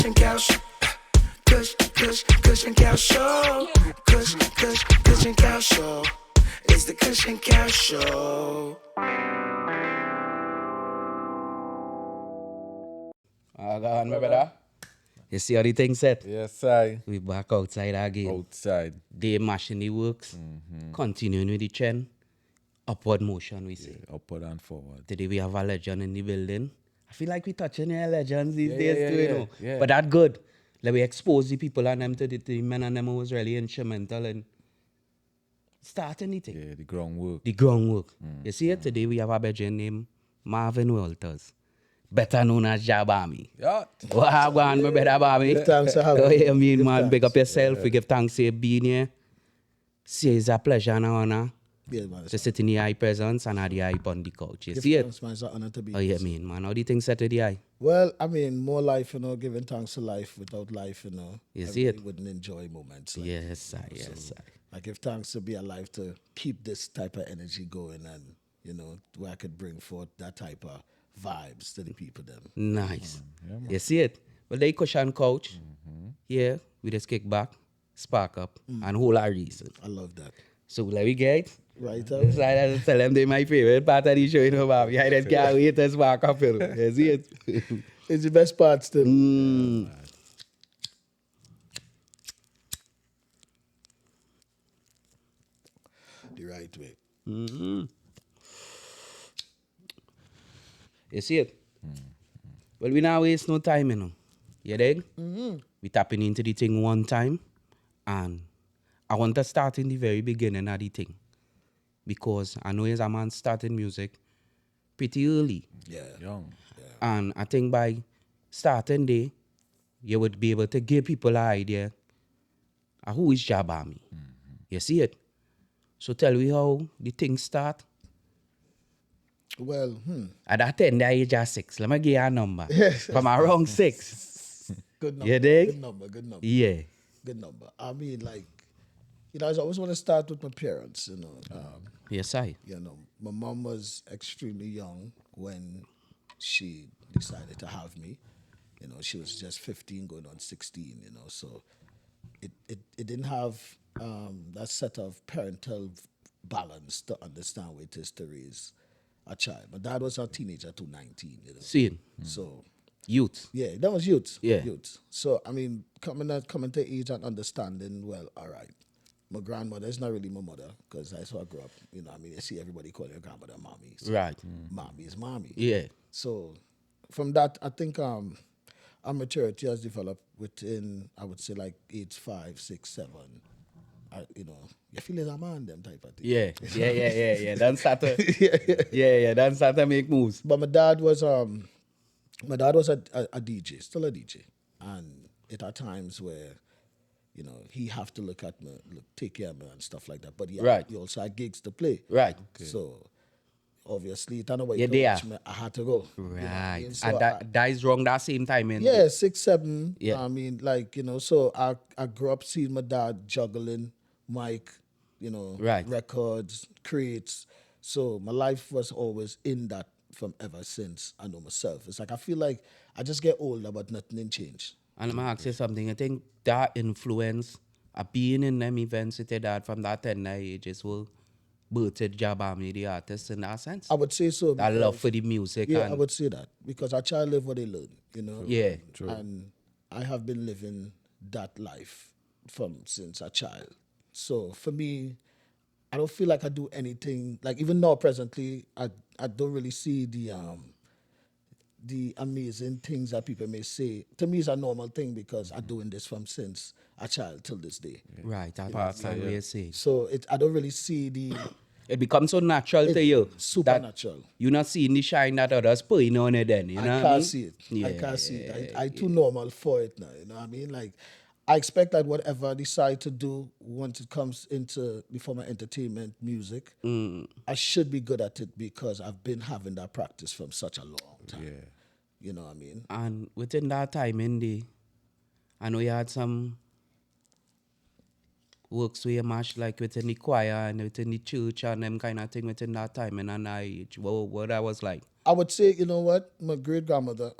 Kush and Cow Show. Kush and Cow Show. Kush and Cow Show. It's the Kush and Cow Show. Go on, my brother. You see how the thing set? Yes, I. We back outside again. Outside. They mashing the works. Continuing with the trend. Upward motion, we say. Upward and forward. Today we have a legend in the building. I feel like we touching your legends these days too, yeah, you know. yeah. But that good. Like we expose the people and them to the men and them who was really instrumental in starting the thing. Yeah, the groundwork. The groundwork. You see it? Today we have a legend named Marvin Walters. Better known as Jahbami. Yeah. What going, my brother Bobby? Thanks for having Oh, me. yeah, mean, Give man. thanks. Big up yourself. We give thanks for being here. See, it's a pleasure and an honor Yeah, man. to sit in the high presence and have the hype on the couch. You see it? Thanks, man. It's an honor to be Oh, yeah, mean, man. How do you think set to the eye? Well, I mean, more life, giving thanks to life. Without life, You I see it? really wouldn't enjoy moments. Like, Yes, sir. Yes, sir. I give thanks to be alive to keep this type of energy going and, where I could bring forth that type of vibes to the people then. Nice. You see it? Well, they cushion couch. Yeah, we just kick back, spark up, and whole our reason. I love that. So let me get. Right That's why I tell them they my favorite part of the show, Bobby. I just can't wait to spark up, You see it? It's the best part still. The right way. You see it? Well, we now waste no time, You dig? We tapping into the thing one time, and I want to start in the very beginning of the thing. Because I know as a man starting music pretty early. Yeah. Young. And I think by starting day, you would be able to give people an idea of who is Jahbami. You see it? So tell me how the thing start. Well, At that tender age of 6, let me give you a number. From around 6. good number. You dig? Good number. Good number. Yeah. Good number. I mean, like, I always want to start with my parents, Yes, I. My mom was extremely young when she decided to have me. She was just 15 going on 16, so it didn't have that set of parental balance to understand what it is to raise a child. My dad was a teenager to 19, Seeing. So, Youth. yeah, that was youth. Yeah. Youth. So, I mean, coming to age and understanding, well, all right. My grandmother is not really my mother because that's how I grew up. You see everybody call your grandmother mommy. So Right. Mommy is mommy. Yeah. So from that, I think our maturity has developed within, I would say, like age 5, 6, 7. You feel as a man, them type of thing. Yeah. Don't start to, don't start to make moves. But my dad was a DJ, still a DJ, and it are times where he have to look at me, take care of me and stuff like that. But he also had gigs to play. Right. So obviously, it don't know Yeah, they are. I had to go. Right. So And that is wrong that same time. yeah, 6, 7. Yeah. I mean, so I grew up seeing my dad juggling mic, Right. records, crates. So my life was always in that from ever since I know myself. It's like I feel like I just get older, but nothing in change. And I'm going to ask you something. I think that influence of being in them events with your dad from that tender age is what birthed Jahbami, the artist, in that sense. I would say so. That love because- for the music. Yeah, and I would say that because our child live what they learn, Yeah. True. And I have been living that life since a child. So for me, I don't feel like I do anything like even now presently. I don't really see the amazing things that people may say. To me, it's a normal thing because I'm doing this from since a child till this day. Right, that's what you say. So I don't really see It becomes so natural to you. supernatural. That you're not seeing the shine that others putting on it then, you know I what I can't mean? see it. Yeah, I can't see it. I too normal for it now. You know what I mean? Like, I expect that whatever I decide to do once it comes into the form of entertainment, music, I should be good at it because I've been having that practice from such a long time. Yeah. You know what I mean? And within that time, Indy, I know you had some works where you mash like within the choir and within the church and them kind of thing within that time and an age. What that was like. I would say, you know what? My great grandmother,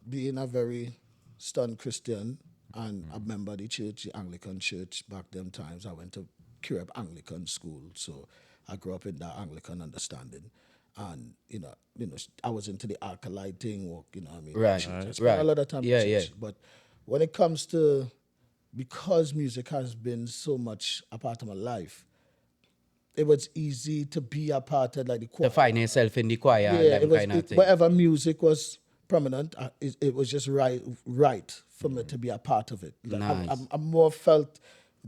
being a very stunned Christian and a member of the church, the Anglican church back them times. I went to Kirab Anglican school, so I grew up in that Anglican understanding. And I was into the alkali thing, or I mean, Right, church. I spent right. a lot of time Yeah, in yeah. church. But when it comes to, because music has been so much a part of my life, it was easy to be a part of like the choir. To find yourself in the choir and Yeah, them kind of thing. wherever music was prominent, it was just right for me to be a part of it. Like, Nice. I more felt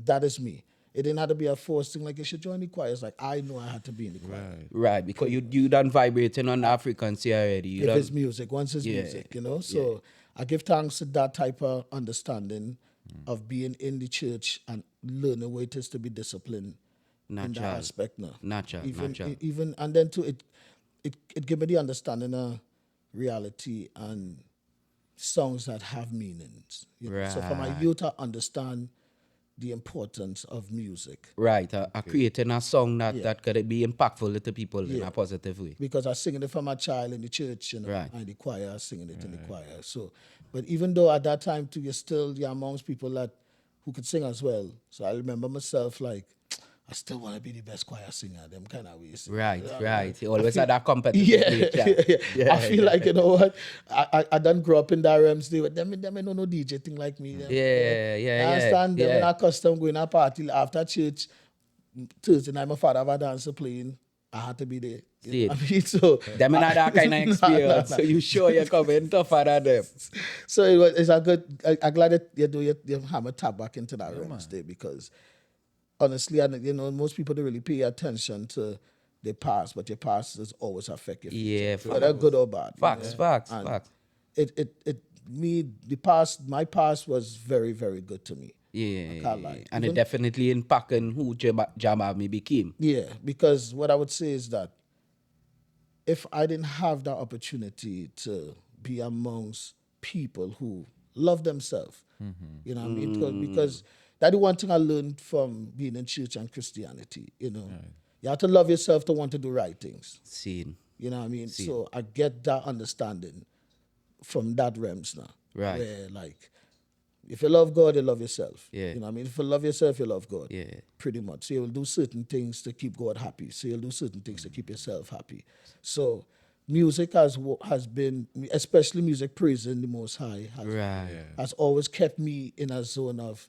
that is me. It didn't have to be a forced thing like you should join the choir. It's like I know I had to be in the choir. Right, because you done vibrating on the Africans here already. You If done, it's music, once it's Yeah, music, So I give thanks to that type of understanding of being in the church and learning what it is to be disciplined in that Natural. aspect now. Natural, natural. Even and then too it gave me the understanding of reality and songs that have meanings. So for my Right. youth, I understand the importance of music Right, creating a song that, Yeah. that could be impactful to people in Yeah. a positive way. because I singing it for my child in the church, Right. and the choir, I singing it in the choir. So, but even though at that time too, you're amongst people who could sing as well. So I remember myself like, I still want to be the best choir singer. Them kind of ways. Right, You know, right. You I always feel- had that competitive Yeah, nature. yeah. I feel like, you know what, I done grow up in that realms. Them ain't no DJ thing like me. Them, Yeah. I understand them yeah. in a custom going a party after church. Thursday night, my father have a dancer playing. I had to be there. See Know it. what I mean? So Them in that kind of Nah, experience, nah. so you sure you're coming tougher than them. So it's a good. I'm glad that you hammer tap back into that realms there, because honestly, most people don't really pay attention to their past, but your past does always affect your future, Yeah, whether good or bad. Facts. And my past was very, very good to me. I Yeah, can't lie. and it definitely impacting who Jahbami became. Yeah, because what I would say is that if I didn't have that opportunity to be amongst people who love themselves, you know what I mean? Because that's the one thing I learned from being in church and Christianity, You have to love yourself to want to do right things. Scene. You know what I mean? So I get that understanding from that realms now. Right. Where like, if you love God, you love yourself. Yeah. You know what I mean? If you love yourself, you love God. Yeah. Pretty much. So you'll do certain things to keep God happy. So you'll do certain things to keep yourself happy. So music has been, especially music praising the Most High, has always kept me in a zone of,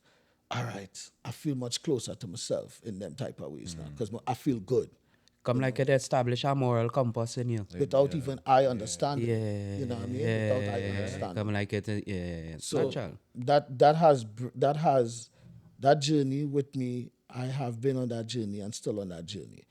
all right, I feel much closer to myself in them type of ways now, because I feel good. Come like it establish a moral compass in you. Without even I understand it. Yeah. You know what I mean? Without I understand Come it. like it, yeah. So Natural. that journey with me. I have been on that journey and still on that journey.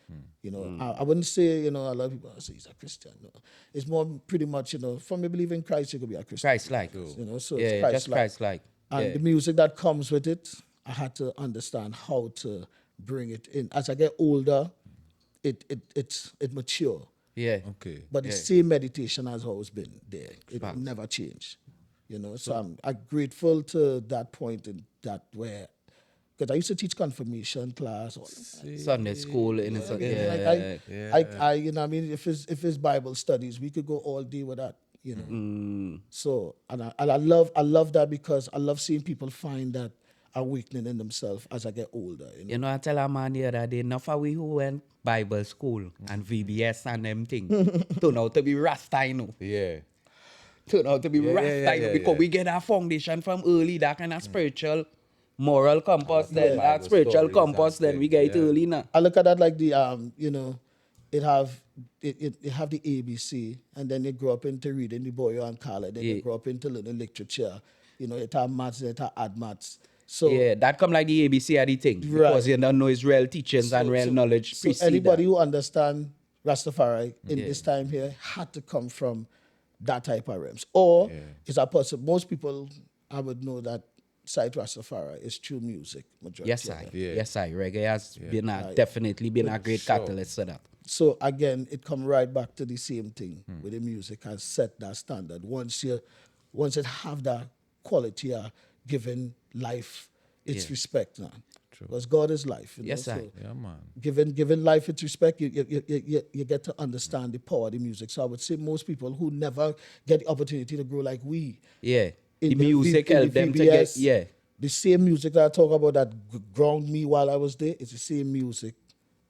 I wouldn't say, a lot of people say he's a Christian. No. It's more pretty much, from you believe in Christ, you could be a Christian. Christ-like. So Yeah, it's just Christ-like. Christ-like. And the music that comes with it, I had to understand how to bring it in. As I get older, it mature. Yeah. Okay. But the same meditation has always been there. It Facts. never changed. So I'm grateful to that point in that where, because I used to teach confirmation class. Sunday school in it. If it's Bible studies, we could go all day with that. So and I love that, because I love seeing people find that awakening in themselves as I get older. I tell a man the other day, enough of we who went Bible school and VBS and them thing turn out to be Rasta, Yeah. Turn out to be Rasta, yeah, because we get our foundation from early, that kind of spiritual, moral compass, then that Bible spiritual stories compass, and then we things, get it early now. I look at that like the it have the ABC, and then you grow up into reading the Boyo and Kala, then you grow up into learning literature. It have maths, it have add maths. So Yeah, that come like the ABC of the thing, because you don't know his real teachings and real knowledge. So precede anybody that. who understand Rastafari in this time here had to come from that type of realms. Or is a person, most people I would know that side Rastafari is true music. Majority Yes, of I. them. Yes, I. Reggae has been definitely been a great catalyst for that. So again, it come right back to the same thing where the music has set that standard. Once it have that quality of giving life its respect now. Because God is life. Yes, so I. Yeah, man. Giving life its respect, you get to understand the power of the music. So I would say most people who never get the opportunity to grow like we, Yeah. The in music in helped them to get, VBS, yeah. the same music that I talk about that ground me while I was there, it's the same music.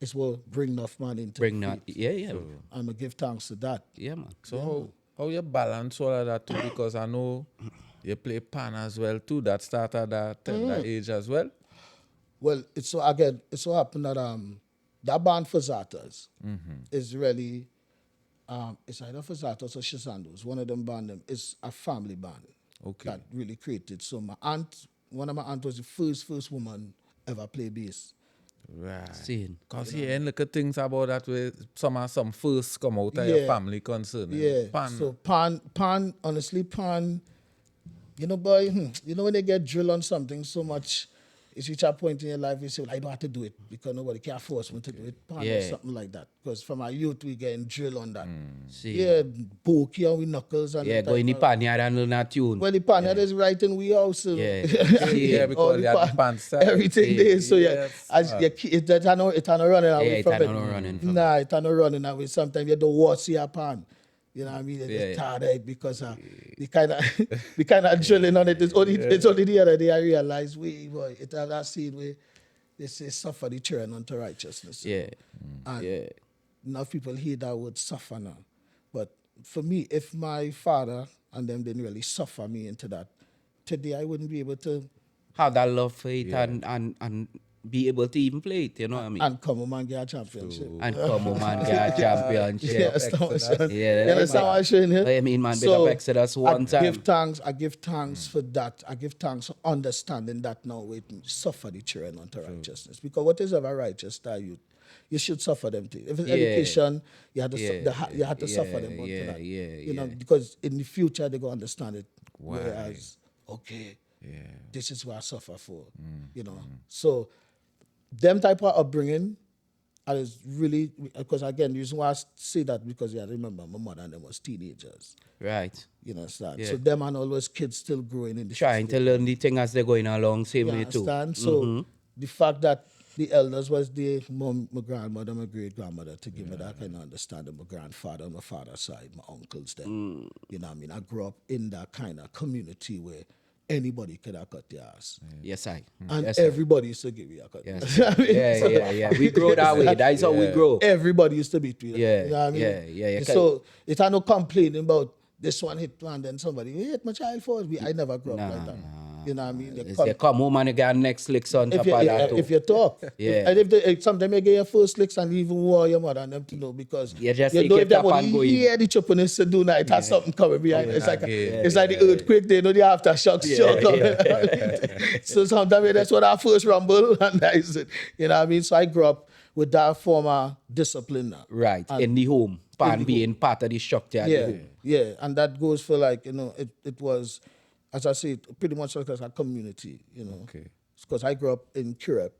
It's what bring enough man into Bring the that, faith. yeah. I'm gonna give thanks to that. Yeah, man. So how you balance all of that too? Because I know you play pan as well too. That started at that tender age as well. Well, it so happened that that band for Zatas is really it's either for Zatas or Shizandos. One of them band them is a family band. Okay. That really created. So one of my aunt was the first woman ever play bass. Right. Seeing. Because you look at things about that way, some first come out of your Yeah. family concern. Yeah. Pan. So pan, honestly, pan, you know, boy, you know when they get drilled on something so much, it's reach a point in your life you say, well, I don't have to do it because nobody can force me to do it. Pan or Yeah. something like that. Because from our youth we getting drilled on that. See. Yeah, pokey and with knuckles and Yeah, that go in the type of- panyard and learn that tune. Well, the pan is right in we house. So. Yeah. Yeah, because All they had the pan style. everything there. So yeah, Yes, as you keep it not running away Yeah, it from ain't it. no running from Nah, it not running away. Sometimes you don't want to see a pan. You know what I mean? It's Yeah. tired of it because the kind of drilling on it. It's only the other day I realized boy, it has that scene where they say suffer the children unto righteousness. Yeah. And Yeah. enough people hear that word suffer now. But for me, if my father and them didn't really suffer me into that, today I wouldn't be able to Have that love for it and be able to even play it, you know what I mean? and come home and get a championship. And come home and get a championship. Yeah, that's what I'm saying. Yeah, You understand what I'm saying here? I mean, man, big up Exodus one time. I give thanks for that. I give thanks for understanding that now we suffer the children unto righteousness. Because what is ever righteous that you should suffer them too. If it's education, you have to you have to suffer them unto that. You know, because in the future they go understand it. Whereas, okay, this is what I suffer for. You know. So them type of upbringing, and it's really because again the reason why I say that because I remember my mother and them was teenagers. Right. You know, understand? Yeah. So them and all those kids still growing in the Trying to learn the thing as they're going along, same you way too. understand? So the fact that the elders was there, my grandmother, my great grandmother, to give me that kind of understanding. My grandfather on my father's side, my uncles, them. You know what I mean? I grew up in that kind of community where anybody could have cut their ass. Yes, I. And Yes, I. everybody used to give you a cut. Yes. I mean, so- Yeah. We grow that way. That's how we grow. Everybody used to beat me. Yeah, You know what I mean? yeah. So it had no complaining about this one hit one, then somebody hit my child for it. I never grew up like that. You know what I mean? They come home and they get next licks on top if of you, that too. if you talk, Yeah. and if sometimes you get your first licks and even war your mother and them to know because You just you take know your if that top and go body in. hear the choppiness to do now, it has something coming behind. It's like the earthquake. They know the aftershocks shock coming. So sometimes that's what our first rumble and that is it. You know what I mean? So I grew up with that form of discipline now. Right. In the home. Pan being part of the structure at the home. Yeah, and that goes for like, you know, it was, as I say, pretty much like a community, you know. Okay. Because I grew up in Curep.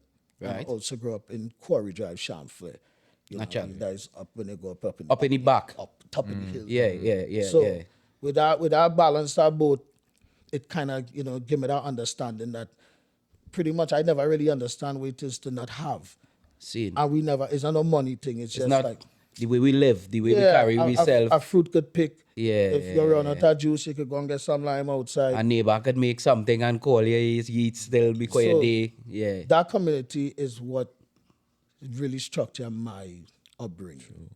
And I Right. also grew up in Quarry Drive, Chamfley. You know, Naturally. and that is up when they go up in Up in the back. up top of the hill. Yeah. So with that balance, that boat, it kind of, you know, give me that understanding that pretty much I never really understand what it is to not have. See, And we never, it's not a money thing. It's just not like, the way we live, the way we carry ourselves. a fruit could pick. Yeah, If you're run out of juice, you could go and get some lime outside. A neighbor could make something and call you, you eat still because So, you're there. Yeah. That community is what really structured my upbringing.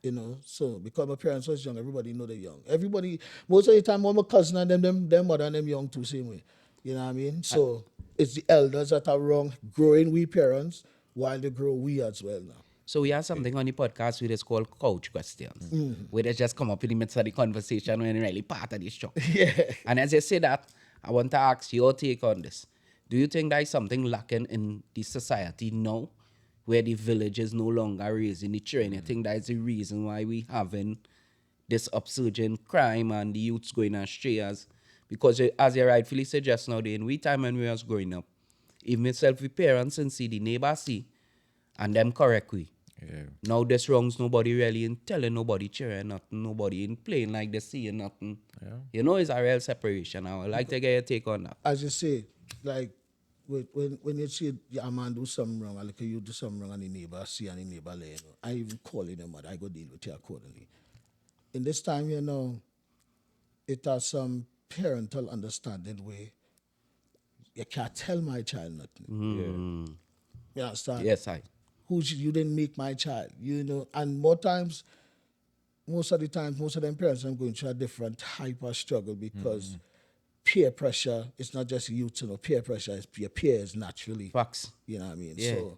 You know, so because my parents was young, everybody know they're young. Everybody, most of the time, all my cousins and them mother and them young too, same way. You know what I mean? So it's the elders that are wrong, growing we parents, while they grow we as well now. So we have something on the podcast which is called Couch Questions, where they just come up in the midst of the conversation when really part of the show. Yeah. And as I say that, I want to ask your take on this. Do you think there is something lacking in the society now, where the village is no longer raising the children? I think that is the reason why we having this upsurge in crime and the youths going astray, because as you rightfully suggest now, in we time when we was growing up, even myself with parents and see the neighbor see, and them correct we. Yeah. Now this wrongs nobody really in telling nobody children nothing, nobody in playing like they see nothing. Yeah. You know, it's a real separation. I would like to get your take on that. As you say, like when you see a man do something wrong, or like you do something wrong and the neighbor see and the neighbor lay, you know, I even call them I go deal with you accordingly. In this time, you know, it has some parental understanding where you can't tell my child nothing. You understand? Yes, I. You didn't make my child, you know. And most of the times, most of them parents are going through a different type of struggle because peer pressure, it's not just youth, you know, peer pressure is your peers naturally. Facts. You know what I mean? Yeah. So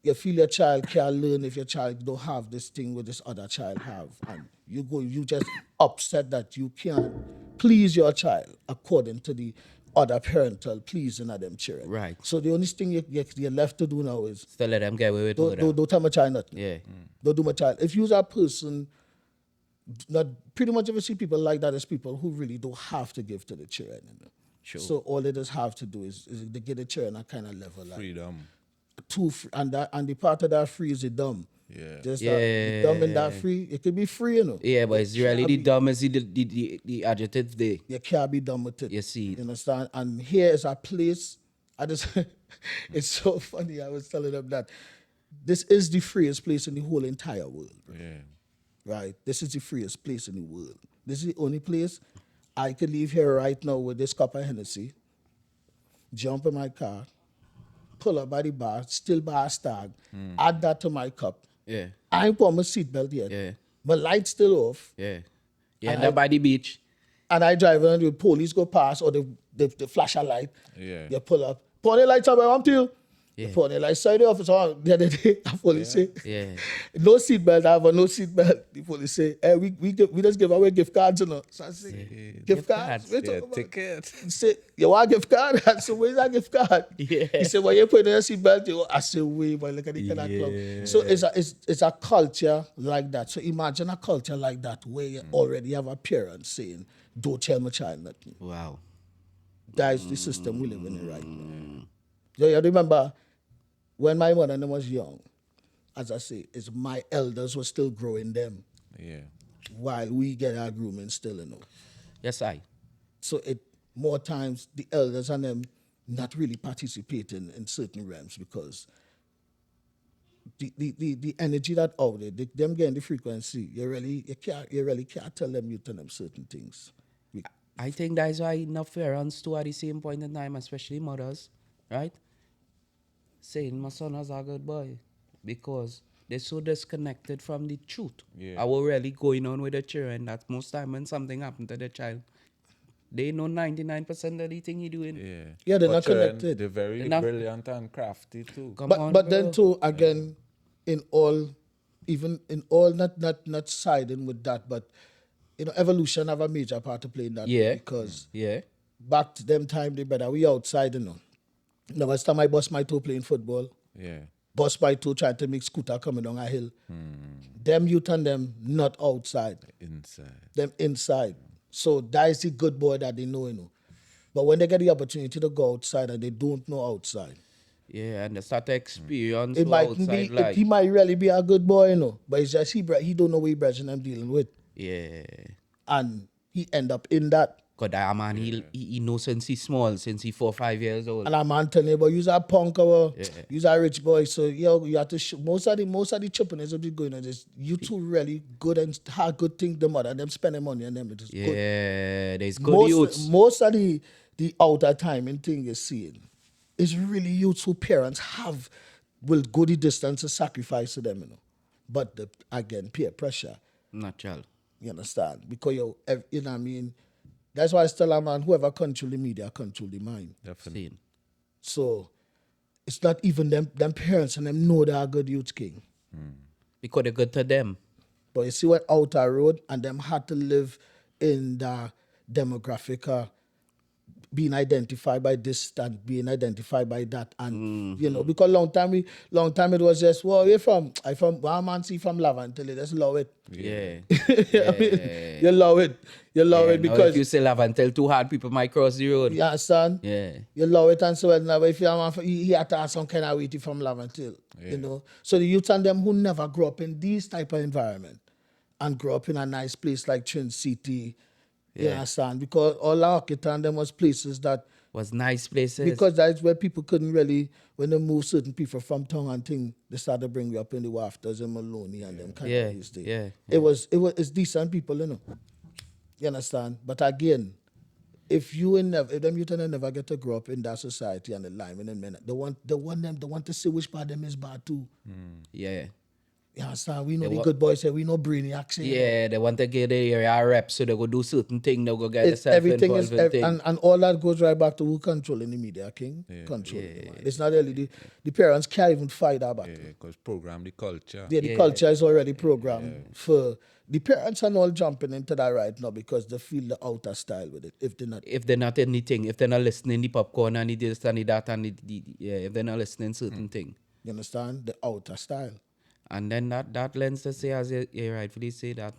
you feel your child can't learn if your child don't have this thing what this other child have. And you just upset that you can't please your child according to the other parental pleasing of them children. Right. So the only thing you're left to do now is Still let them get away with don't, murder. don't tell my child nothing. Yeah. Don't do my child. If you're a person, not pretty much if you see people like that, is people who really don't have to give to the children. You know? Sure. So all they just have to do is they get the children a kind of level like Freedom. and the part of that free is the dumb. Yeah. Just Yeah. the dumb and that free. It could be free, you know. Yeah, but it's really the be- dumbest, the adjective there. You can't be done with it. You see it. You understand? And here is a place. I just, it's so funny. I was telling them that this is the freest place in the whole entire world. Bro. Yeah. Right? This is the freest place in the world. This is the only place I could leave here right now with this cup of Hennessy, jump in my car, pull up by the bar, still by a stag, add that to my cup. Yeah. I ain't put my seatbelt yet. Yeah. My light's still off. Yeah. Yeah, And and by the beach. And I drive and the police go past or the flash a light. Yeah. You pull up. Put on the lights up, I want to. Yeah. You put on the lights. Sorry, the officer. The other day, the police say, Yeah. no seatbelt, I have a no seatbelt. The police say, hey, we just give away gift cards, you know. So I say, gift cards? cards. What you Yeah, talking about? ticket. He said, you want a gift card? I said, where's that gift card? Yeah. He said, well, you put in a seatbelt. I said, wait, boy, look at the kind of club. So it's a culture like that. So imagine a culture like that where you already have a parent saying, don't tell my child nothing. Wow. That is the system we live in right now. So you remember when my mother and them was young, as I say, it's my elders were still growing them Yeah. while we get our grooming still, you know. Yes, I. So it more times the elders and them not really participating in certain realms because the energy that out there, them getting the frequency, you really can't tell them you tell them certain things. I think that's why enough parents too at the same point in time, especially mothers, right? Saying my son is a good boy because they're so disconnected from the truth. Yeah. I was really going on with the children that most time when something happened to the child, they know 99% of the thing you're doing. Yeah. Yeah, they're not children, connected. They're very Enough- brilliant and crafty too. Come on, But then bro. too, again, in all, not siding with that, but you know, evolution have a major part to play in that. Yeah. Because Yeah. back to them time, they better we outside, you know. The last time I bust my toe playing football, Yeah. bust my toe trying to make scooter coming down a hill. Them youth and them not outside, Inside. them inside. So that is the good boy that they know, you know. But when they get the opportunity to go outside and they don't know outside, Yeah, and they start to experience it might outside be life. he might really be a good boy, you know. But it's just he don't know what he brethren them dealing with. Yeah. And he end up in that. Because that man, he knows since he's small, since he's 4 or 5 years old. And a man telling you, but you're a punk or you're a rich boy. So you have to most of the chippings will be going on this. You two really good and have good things the mother, them spending money on them. It is good. Yeah, there's good youths. Most of the outer timing thing you're seeing is really youths who parents will go the distance to sacrifice to them, you know. But again, peer pressure, Natural. you understand? Because you know what I mean? That's why I tell a man, whoever control the media, control the mind. Definitely. Seen. So it's not even them parents and them know they are good youth king. Because they're good to them. But you see what outer road and them had to live in the demographic being identified by this and being identified by that. And you know, because long time it was just, well, where from? I from one man see from Laventille, just love it. Yeah. I mean, you love it. You love it Now, because if you say Lavantel too hard, people might cross the road. you understand? Yeah. You love it and so on. Now, if you have he had to have some kind of weighty from Laventille, you know. So the youth and them who never grew up in these type of environment and grew up in a nice place like Trin City, you understand? Because all our and them was places that Was nice places. because that's where people couldn't really, when they move certain people from town and thing, they started to bring you up in the wafters and Maloney and them kind Yeah, of these days. yeah, It's decent people, you know. You understand? But again, if them youth and never get to grow up in that society and the line and men, they want to see which part of them is bad too. Yeah. You understand? We know the good boys say we know brainiacs. Yeah, they want to get the area rep, so they go do certain thing, they go get It's themselves everything involved is in thing. and all that goes right back to who controlling the media, King. Controlling the man. It's not really the parents can't even fight that battle. Because program the culture. The culture is already programmed for the parents are all jumping into that right now because they feel the outer style with it. If they're not Anything, if they're not listening the popcorn and the this and the that and if they're not listening certain thing. you understand the outer style. And then that lends to say, as you rightfully say, that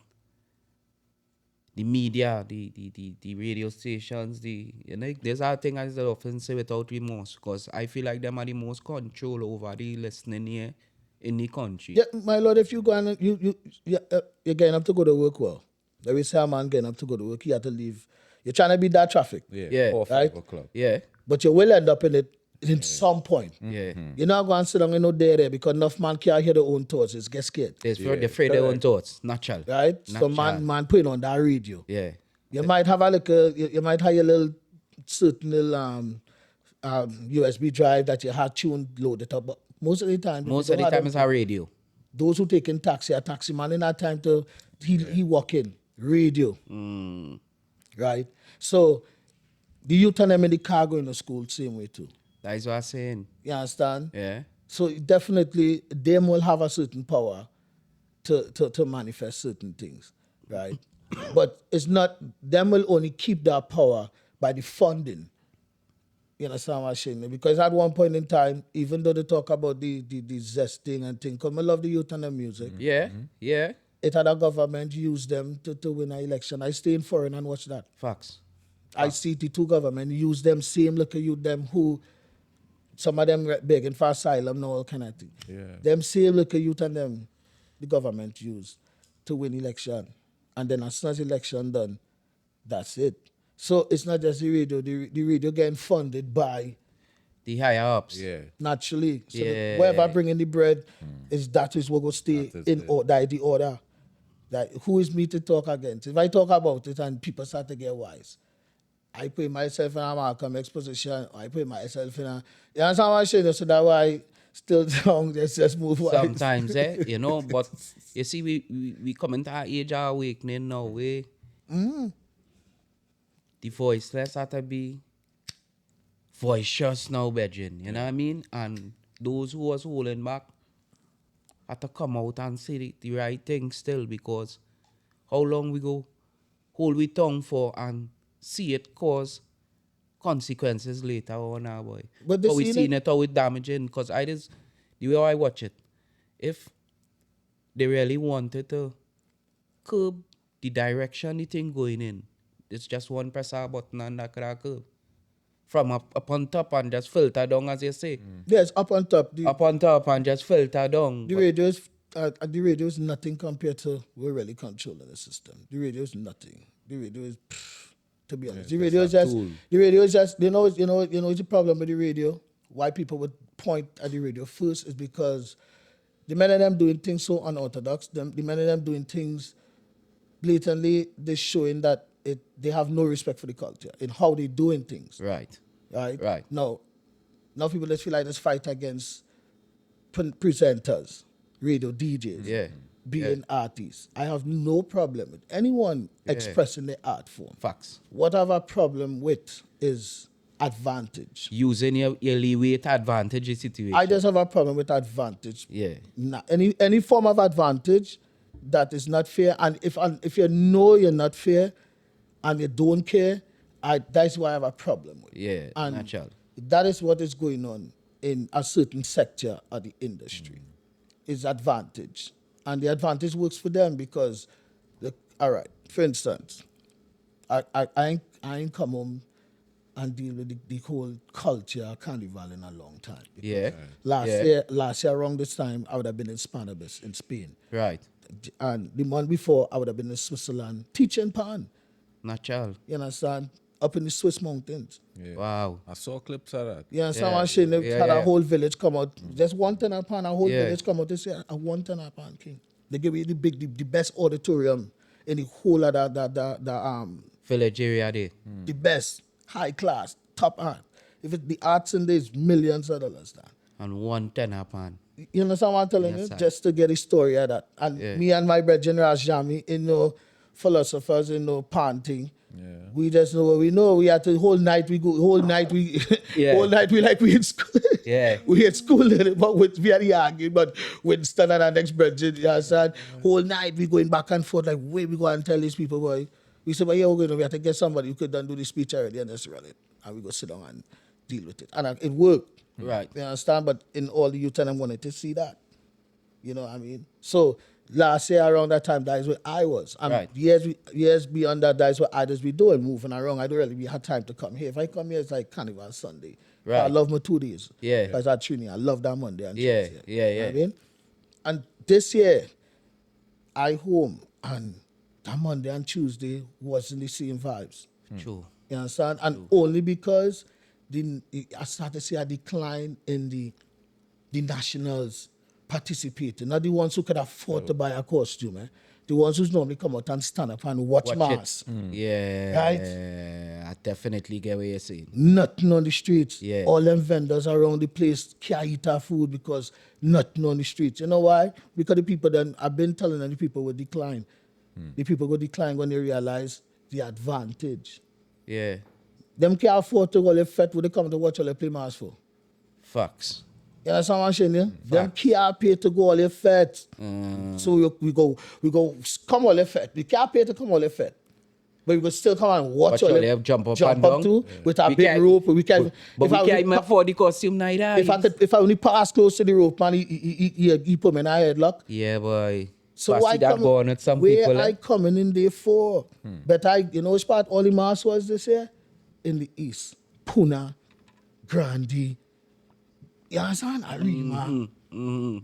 the media, the radio stations, there's a thing as I often say without remorse, because I feel like them are the most control over the listening here in the country. Yeah, my lord, if you go and you're getting up to go to work, well, there is a man getting up to go to work, you have to leave. You're trying to beat that traffic. Yeah. 4 or 5 Right? o'clock. Yeah. But you will end up in it in some point. Yeah. You're not going to sit down in no day there because enough man can't hear their own thoughts. It's get scared. They're afraid their own thoughts. Natural. Right? So Natural. man putting on that radio. Yeah. You might have you might have your little certain little USB drive that you had tuned loaded up. But most of the time It's a radio. those who taking taxi, a taxi man in that time to he walk in. Radio. Right? So the youth and them in the car going to school same way too. That is what I'm saying. You understand? Yeah. So definitely them will have a certain power to manifest certain things, right? But it's not, them will only keep that power by the funding. You understand what I'm saying? Because at one point in time, even though they talk about the zesting and things, because I love the youth and the music, Yeah. Yeah. it had a government use them to win an election. I stay in foreign and watch that. Facts. I see the two government use them same look at youth, them who some of them begging for asylum and all kind of thing. Yeah. Them same look at youth and them the government use to win election. And then as soon as election done, that's it. So it's not just the radio. The radio getting funded by The higher ups. Yeah. naturally. So Yeah. whoever bringing the bread is that is what will stay That is in it. the order. That who is me to talk against? If I talk about it and people start to get wise, I put myself in a Malcolm X position. I put myself in a. You understand what I'm saying? So that's why still don't just move wise. Sometimes, but you see, we come into our age of awakening now, the voiceless have to be voicious now, Bedrin, you know what I mean? And those who was holding back have to come out and say the right thing still, because how long we go hold we tongue for and see it cause consequences later on, our boy. But they How we seen seen it how it damaging, because the way I watch it, if they really wanted to curb the direction the thing going in, it's just one press a button and that could have curb. From up on top and just filter down, as you say. Yes, up on top. Up on top and just filter down. The radio is nothing compared to we're really controlling the system. The radio is nothing. The radio is, to be honest, the radio is just. You know the problem with the radio. Why people would point at the radio first is because the men of them doing things so unorthodox. The men of them doing things blatantly. They're showing that they have no respect for the culture in how they doing things. Right. Right. Now people just feel like this fight against presenters, radio DJs, Yeah. being artists. I have no problem with anyone expressing their art form. Facts. What I have a problem with is advantage. Using your leeway to advantage the situation. I just have a problem with advantage. Yeah. Any form of advantage that is not fair, and if you know you're not fair and you don't care, that's why I have a problem with. Yeah, And natural. that is what is going on in a certain sector of the industry. Is advantage. And the advantage works for them because, all right, for instance, I ain't come home and deal with the whole culture of carnival in a long time. Yeah. Last year around this time, I would have been in Bamiberries in Spain. Right. And the month before, I would have been in Switzerland teaching pan. Natural. You understand? Up in the Swiss mountains. Yeah. Wow. I saw clips of that. You understand Yeah, what I'm saying? They had yeah. a whole village come out. Just one ton of pan, a whole Yeah. village come out. They say, a 1 ton of pan, king. They give you the best auditorium in the whole of the Village area there. The best, high class, top hand. If it's the arts in there, it's millions of dollars. That. And 110 a pan. You understand what I'm telling Yes, you? sir. Just to get a story of that. And Yeah. me and my brother Jahbami, philosophers, panting. Yeah. We just know what we know. We had to whole night we go, whole night we Yeah. whole night we like we in school. Yeah. We at school, but with very arguing, but Winston and our next brother, you understand? Whole night we going back and forth, like where we go and tell these people, boy. We say, well, yeah, we're going we have to get somebody who could done do the speech already and just run it. And we go sit down and deal with it. And it worked. Right. You understand? But in all the youth and I wanted to see that. You know what I mean? So last year around that time, that is where I was. And Right. years beyond that, that is what I just be doing, moving around. I don't really have time to come here. If I come here, it's like Carnival Sunday. Right. I love my 2 days. Yeah. Because I Trini, I love that Monday and Yeah, Tuesday. yeah, You know yeah. what I mean? And this year, I home and that Monday and Tuesday wasn't the same vibes. True. You understand? And only because I started to see a decline in the nationals participating. Not the ones who could afford to buy a costume. The ones who normally come out and stand up and watch mass. Yeah. Right? I definitely get what you're saying. Nothing on the streets. Yeah. All them vendors around the place can't eat our food because nothing on the streets. You know why? Because the people then, I've been telling them the people will decline. The people will decline when they realize the advantage. Yeah. Them can't afford to go to fete when they come to watch all they play mass for. Facts. You understand what I'm saying? Yeah? Them can't pay to go all the fete. So we go come all the fete. We can't pay to come all the fete. But we will still come and watch all the jump up and down. too with our We big can't- rope. We can. But we I can't only even afford the costume neither. if I only pass close to the rope, man, he put me in a headlock. Yeah, boy. So But I why see that come, going with some where people. I eh? coming in there for? But which part all the mass was this year? In the east. Pune, Grandi. You understand? Arima.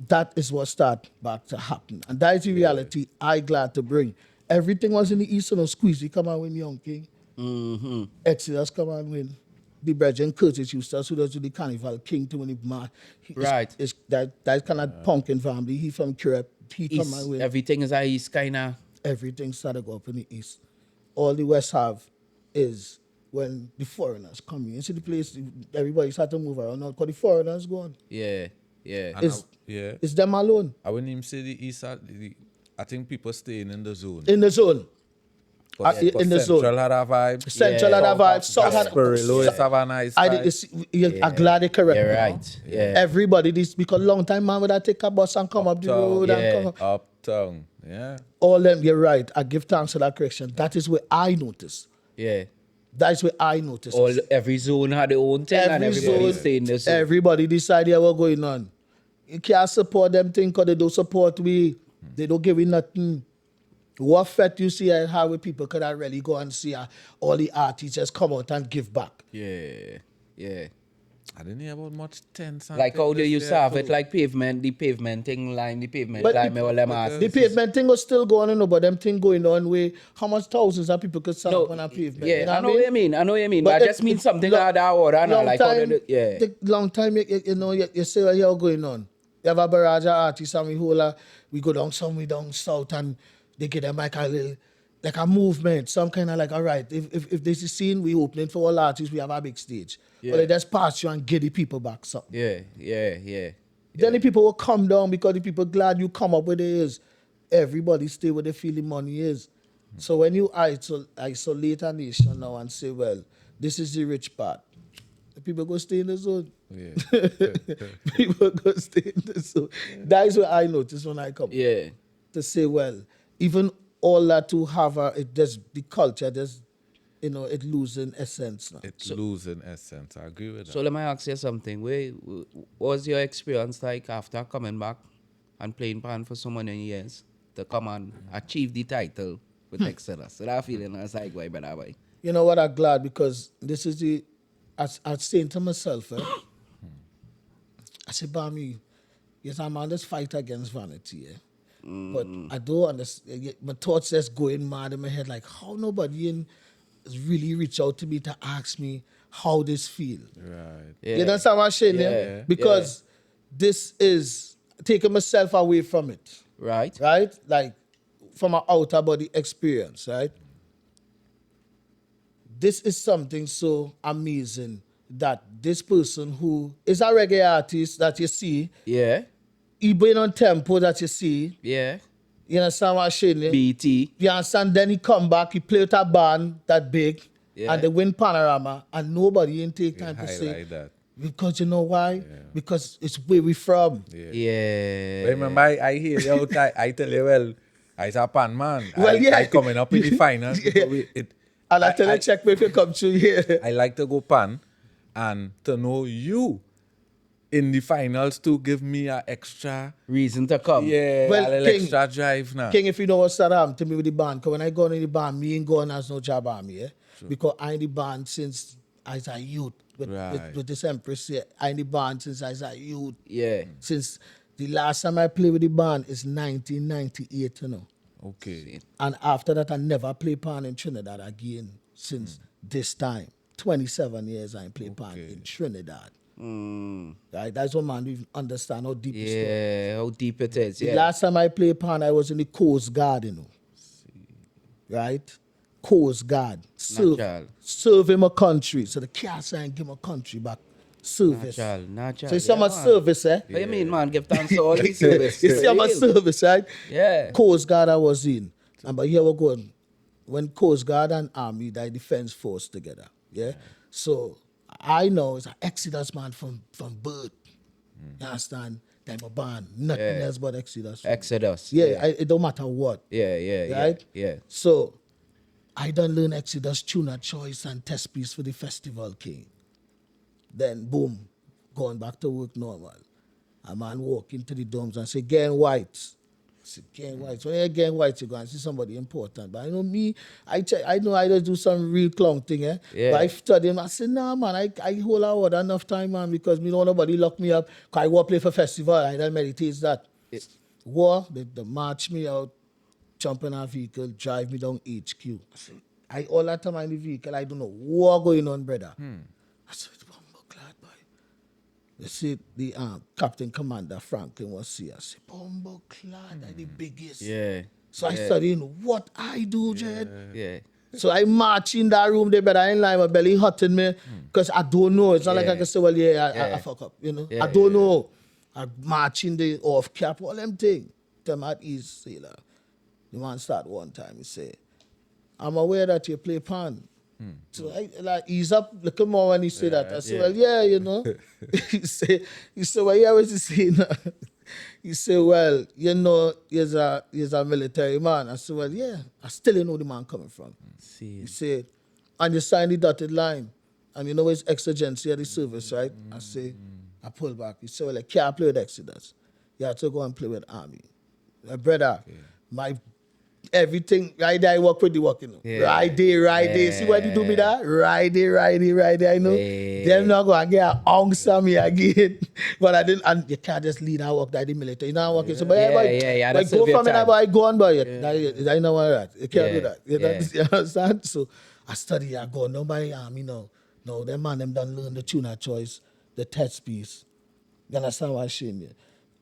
That is what start back to happen. And that is the reality I glad to bring. Everything was in the east, so no Squeezy come and win Young King. Exodus come and win. The Brethren Curtis used to, who does the Carnival King to win the match. Right. That kind of pumpkin family. He from Europe. He come and East, win. everything is a east kind of. Everything started go up in the east. All the west have is when the foreigners come in. You see the place, everybody start to move around now because the foreigners gone. Yeah. And It's them alone I wouldn't even say the east side. I think people staying in the zone. in the zone. In the zone. Central had a vibe. Central had a vibe. South had Gasparillo have a nice vibe. I'm glad they correct You're me. right. Yeah. Everybody, this because long time man would I take a bus and come up the Uptown, road yeah. and come. Uptown. Yeah. All them, you're right. I give thanks to that correction. That is where I notice. Yeah. That is where I notice. Every zone had their own thing and everybody stay in the zone. Everybody decide here what going on. You can't support them thing because they don't support we. They don't give me nothing. What fete you see and how people could really go and see all the artists just come out and give back. Yeah. Yeah. I didn't hear about much tents. and Like how things they this used to year have too. it, like the pavement thing line, the pavement But line, the- all them but ass. The pavement thing was still going on, but them thing going on where how much thousands of people could stand up on a pavement. Yeah, you know I know what you mean. I know what you mean. But But I just mean something like that or I know, long like how time, they do, yeah. long time, you see what here going on. You have a barrage of artists and we go down somewhere down south and they get them like a movement, some kind of like, all right, if this is scene, we opening for all artists, we have a big stage. Yeah. But they just pass you and get the people back something. Yeah. Then the people will come down because the people glad you come up with it is. Everybody stay where they feel the money is. So when you isolate a nation now and say, well, this is the rich part, the people go stay in the zone. Yeah. People go stay in the zone. That is what I notice when I come. Yeah. To say, well, even all that to have the culture, it losing essence now. It's losing essence. I agree with that. So let me ask you something. What was your experience like after coming back and playing pan for so many years to come and achieve the title with Exodus? So that feeling I was like, why better way? You know what? I'm glad because this is I was saying to myself, I said, Bami, yes, I'm on this fight against vanity, but I don't understand. My thoughts just going mad in my head, like how nobody really reach out to me to ask me how this feel. Right. Yeah. You understand what I'm saying? Yeah. Because this is taking myself away from it, Right? right? Like from an outer body experience, right? this is something so amazing that this person who is a reggae artist that you see, Yeah. he been on tempo that you see, Yeah. you understand what I'm saying? BT. You understand? Then he come back, he play with a band that big, Yeah. and they win Panorama, and nobody ain't take time to say, Highlight that. because you know why? Because it's where we from. Yeah. But remember, I hear you out, I tell you, well, I a pan man. Well, yeah. I coming up in the finals. Yeah. And I tell you, check me if you come through here. I like to go pan and to know you in the finals to give me an extra, Reason to come. well, a little King, extra drive now. King, if you know what's happened to me with the band, because when I go in the band, me ain't going as no Jahbami, yeah? Because I in the band since I was a youth. With this Empress here, I in the band since I was a youth. Yeah. Since the last time I played with the band is 1998, you know. Okay. And after that, I never played pan in Trinidad again since this time. 27 years I ain't played pan in Trinidad. Right? That's what man don't understand how deep it's Yeah. How deep it is. The Yeah. last time I played pan, I was in the Coast Guard, you know. Right? Coast Guard. Serve him a country. So the can't say and give him a country back. Service. Natural. So it's some service, eh? What you mean, man? Give thanks to all these service. You see how much service, right? Yeah. Coast Guard I was in. And but here we go. When Coast Guard and Army, they defense force together. Yeah. So I know it's an Exodus man from birth. You understand? Them a band. Nothing else but Exodus. Exodus. Yeah, it don't matter what. Yeah. Right? Yeah. So I done learn Exodus tune choice and test piece for the festival king. Then boom, going back to work normal. A man walk into the dorms and say, "Getting whites." I said, "Getting whites." When you're getting whites, you go and see somebody important. But I know me, I know I just do some real clown thing, eh? Yeah. But I study him. I said, "Nah, man, I hold out enough time, man, because me don't want nobody lock me up. Cause I go play for festival. I don't meditate that. War, they march me out, jump in a vehicle, drive me down HQ. I said, all that time I'm in the vehicle, I don't know what going on, brother. I said, glad boy. They said the Captain Commander Franklin was here. I said, Bombo Clad, I the biggest. Yeah. So I studying what I do, Jed. Yeah. So I march in that room there, but I ain't lying, my belly hot in me, because I don't know. It's not like I can say, well, I fuck up, you know. I don't know. I march in the off cap, all them thing. Them at East Sailor. The man start one time, he say, "I'm aware that you play pan." So I like ease up, look at more when he say that. I say, "Well, yeah, you know." he say, "Well, yeah, what's he saying?" He say, "Well, you know, he's a military man." I say, "Well, yeah, I still know the man coming from." He said, "And you sign the dotted line, and you know it's exigency of the service, right?" I say, I pull back. He said, "Well, I can't play with Exodus. You have to go and play with Army." Brother, my everything right there, I work with the work, you know. Yeah. Right there. See what you do me that? Right there, I know. Them not going to get an ounce of me again. But I didn't, and you can't just lead our work that the military. You know, working. So, but that's go from time. it, I go on, but I know what that. You can't do that. You understand? So I study, I go, nobody, you know. No, them man, them done learn the tune choice, the test piece. You understand what I'm saying?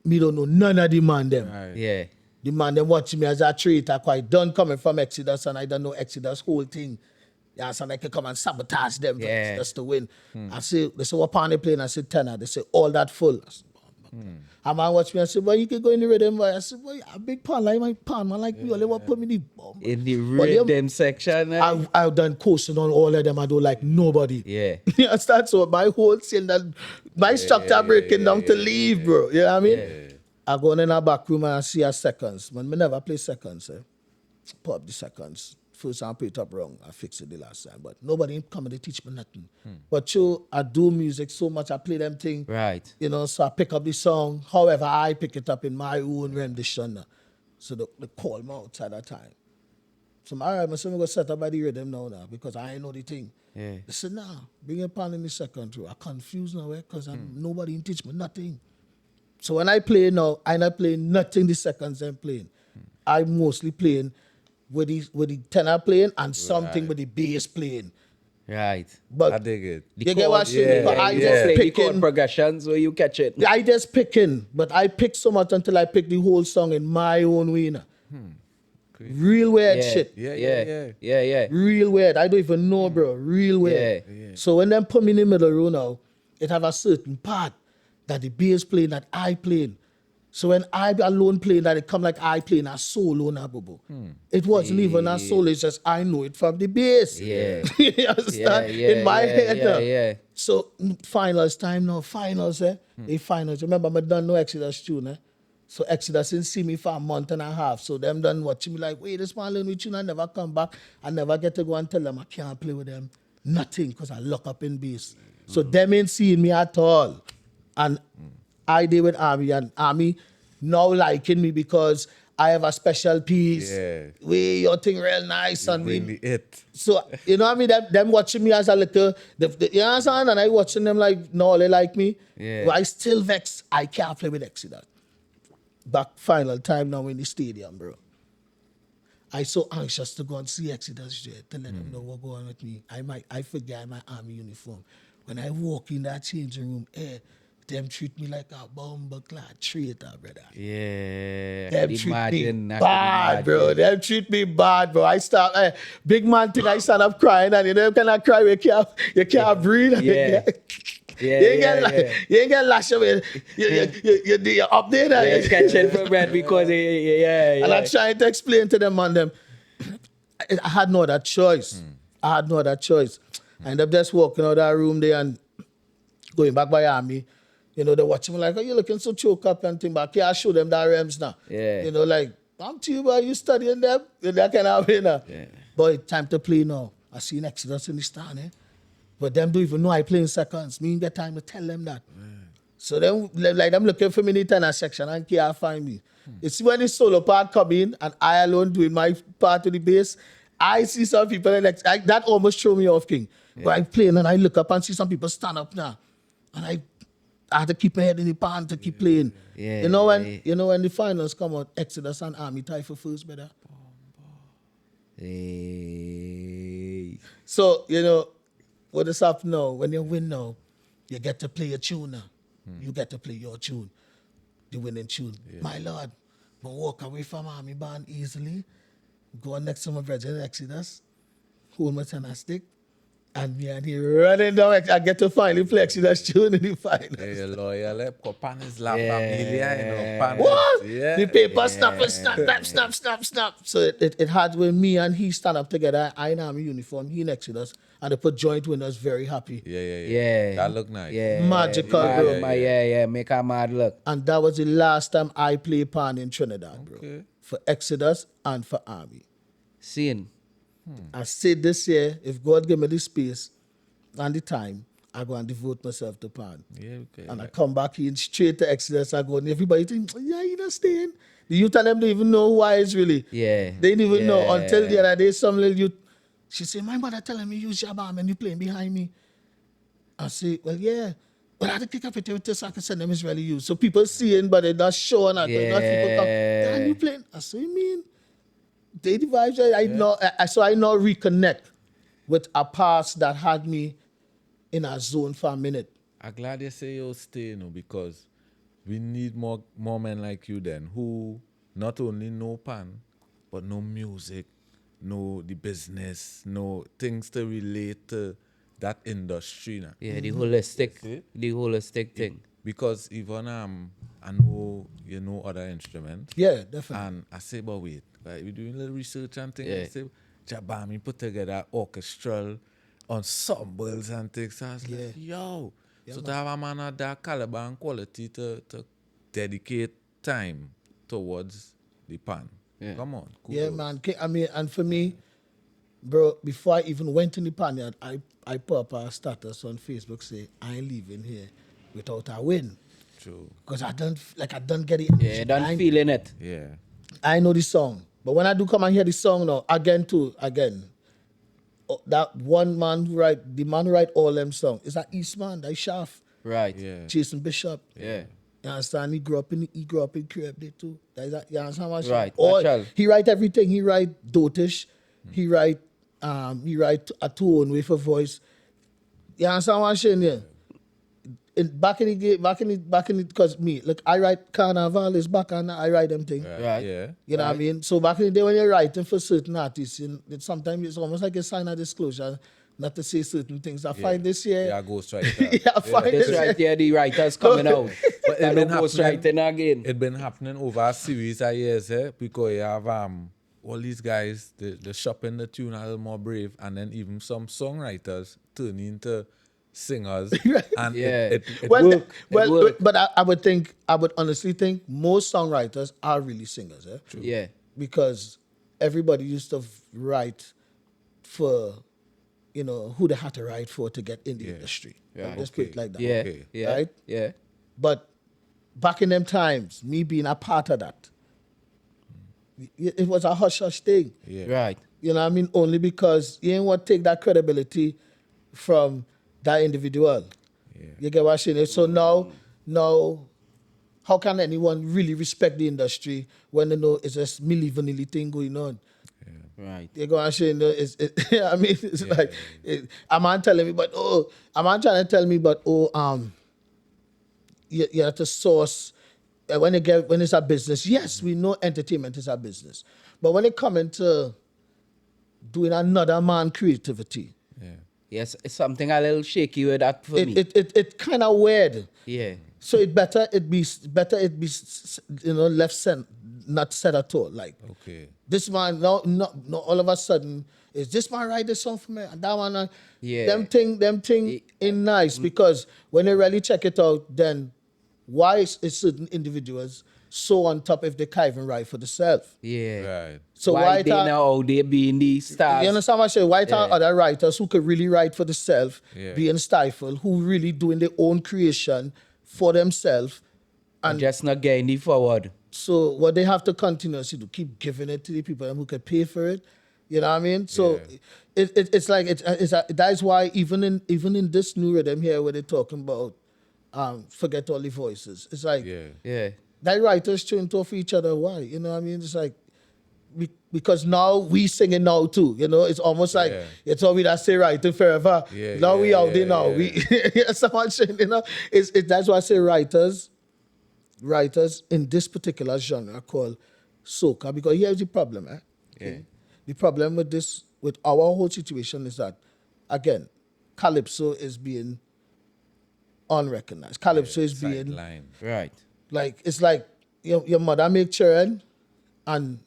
Me don't know none of the man them. Right. Yeah. The man them watching me as a traitor, quite done coming from Exodus, and I don't know Exodus whole thing. Yeah, so I can come and sabotage them for Exodus to win. I say, they say, what pan they playing? I said, tenor. They say, all that full. I said, a man watch me and say, well, you can go in the rhythm, boy. I said, well, a big pan like my pan, man, like me, only what put me in the bomb. In the rhythm section. I've done coaching on all of them. I don't like nobody. Yeah. You understand? So my whole thing, that my structure breaking down to leave, bro. You know what I mean? Yeah. I go in a back room and I see a seconds. Man, me never play seconds. Put up the seconds. First time I play it up wrong. I fixed it the last time. But nobody come and they teach me nothing. But I do music so much. I play them things. Right. You know, so I pick up the song. However, I pick it up in my own rendition. So they call me outside that time. So all right, I'm going to set up by the rhythm now because I ain't know the thing. Yeah. They said, nah, bring your pan in the second row. I confused now because nobody didn't teach me nothing. So when I play now, I'm not playing nothing the seconds I'm playing. I'm mostly playing with the tenor playing and something with the bass playing. Right. But I dig it. You get what I'm saying? But I just play the chord picking. progressions where you catch it. I just picking, but I pick so much until I pick the whole song in my own way. crazy. Real weird shit. Yeah. Real weird. I don't even know, bro. Real weird. So when them put me in the middle row now, it have a certain part that the bass playing that I playing. So when I alone playing that, it come like I playing a solo now, boo. It wasn't even a solo. It's just I know it from the bass. Yeah. You understand? In my head now. Yeah. So finals time now. Finals, The finals. Remember, I done no Exodus tune, So Exodus didn't see me for a month and a half. So them done watching me like, wait, this man learn with tune and never come back. I never get to go and tell them I can't play with them. Nothing, because I lock up in bass. So them ain't seeing me at all. And I did with Army, and Army now liking me because I have a special piece. Yeah. Your thing real nice. And we, Really it. so, you know what I mean? Them watching me as a little, you understand? And I watching them like, no, they like me. Yeah. But I still vex. I can't play with Exodus. Back final time now in the stadium, bro. I so anxious to go and see Exodus to let them know what's going on with me. I forget my Army uniform. When I walk in that changing room, them treat me like a bomber-clad traitor, brother. Yeah. Them I treat imagine, me I bad, could bro. imagine. Them treat me bad, bro. I start, big man thing, I stand up crying, and you know, you cannot cry, you can't breathe. Yeah. You ain't get lash away. You're up there. Yeah, catching for bread because And I'm trying to explain to them, man, I had no other choice. I ended up just walking out of that room there and going back by Army. You know, they watching me like, oh, you're looking so choke up and thing, but I can't show them that Rams now. Yeah. You know, like, I'm to you, but you studying them? That kind of way now. Yeah. But time to play now. I see Exodus in the stand, But them don't even know I play in seconds. Me ain't get time to tell them that. So them looking for me in the tenor section and can't find me. It's when the solo part come in and I alone doing my part of the bass, I see some people and that almost throw me off, King. But I play and I look up and see some people stand up now. And I had to keep my head in the pan to keep playing. Yeah, you know when the finals come out, Exodus and Army tie for first, brother. Hey. So, you know, what is up now? When you win now, you get to play a tune now. You get to play your tune, the winning tune. Yeah. My Lord, but walk away from Army band easily, go next to my brother Exodus, hold my tenor stick, and me and he running down. I get to finally play Exodus tune in the final. Hey, loyal, pan is la familia, you know, pan. What? Yeah. The paper snap. So it had when me and he stand up together, I in Army uniform, he next to us, and they put joint winners very happy. Yeah. That look nice. Yeah. Magical, bro. Make a mad look. And that was the last time I played pan in Trinidad, bro. For Exodus and for Army. Seeing. I said this year, if God give me the space and the time, I go and devote myself to pan. Yeah, okay. And I come back in straight to Exodus. I go, and everybody think, yeah, you not staying. The youth and them don't even know who I is really. Yeah. They didn't even know until the other day, some little youth, she said, my mother telling me you Jahbami and you playing behind me. I say, well, yeah. But I had to pick up it with this so I can send them Israeli youth. So people seeing, but they're not showing. Not people come, Dan, you playing? I say, you mean? They the vibes. I now reconnect with a past that had me in a zone for a minute. I'm glad you say you'll stay, because we need more men like you then, who not only know pan, but know music, know the business, know things to relate to that industry. Now. Yeah, the holistic thing. Because even I know you know other instruments. Yeah, definitely. And I say, but wait, right, we're doing a little research and things. Yeah. I say, Jahbami put together orchestral ensembles and things. So I was like, yo. So to have a man of that caliber and quality to dedicate time towards the pan. Yeah. Come on. Yeah, kudos. man. I mean, and for me, bro, before I even went in the pan yard, I put up a status on Facebook say, I ain't leaving here without a win. True. Because I don't get it. Yeah, done feeling it. Yeah. I know the song. But when I do come and hear the song now, again, that one man who write all them songs, is that Eastman, that Shaft. Right. Yeah. Jason Bishop. Yeah. You understand? He grew up in Crib there too. You understand what I'm Right, saying? natural. He write everything. He write dotish. He write a tone with a voice. You understand what I'm saying? Yeah. back in the because me, look, I write Carnival is back and I write them thing. Right. Yeah. You know what I mean? So back in the day when you're writing for certain artists, sometimes it's almost like a sign of disclosure not to say certain things. I find this year. Yeah, ghostwriter. Yeah, I find This this right here, the writers coming out. But And it been no ghostwriting again. It been happening over a series of years, because you have all these guys, the shopping the tune a little more brave, and then even some songwriters turn into singers. And Yeah. it Well, work. but I would honestly think most songwriters are really singers, Yeah. because everybody used to write for, who they had to write for to get in the industry. Right. Let's put it like that. Yeah. Okay. Yeah. Right? Yeah. But back in them times, me being a part of that, it was a hush-hush thing. Yeah. Right. You know what I mean? Only because you ain't want to take that credibility from that individual. Yeah. You get what I'm saying? So now, how can anyone really respect the industry when they know it's a milli-vanilli thing going on? Right. You go and say, I mean, it's like, a man telling me, a man trying to tell me, you have to source, when it's a business, yes, we know entertainment is a business. But when it comes into doing another man creativity, Yeah. Yes, it's something a little shaky with that for me. it kind of weird. Yeah. So it better be left not said at all. Like, Okay. this man, no, all of a sudden, is this man write this song for me? And that one, Yeah. them thing ain't nice, because when they really check it out, then why is certain individuals so on top if they can't even write for themselves? Yeah. Right. So why they know they being the stars? You understand what I say? Why are other writers who could really write for themselves Yeah. being stifled, who really doing their own creation for themselves? And just not getting it forward. So what they have to continuously do, keep giving it to the people who can pay for it. You know what I mean? So it's like that's why even in this new rhythm here where they're talking about forget all the voices. It's like Yeah. that writers tune off each other. Why? You know what I mean? It's like because now we singing now too. You know, it's almost like you told me that say writing forever. Now we out there now. We so much, you know. That's why I say writers in this particular genre called soca, because here's the problem, Yeah. The problem with our whole situation is that, again, calypso is being unrecognized. Calypso is being Sideline. Right. like, it's like your mother make children and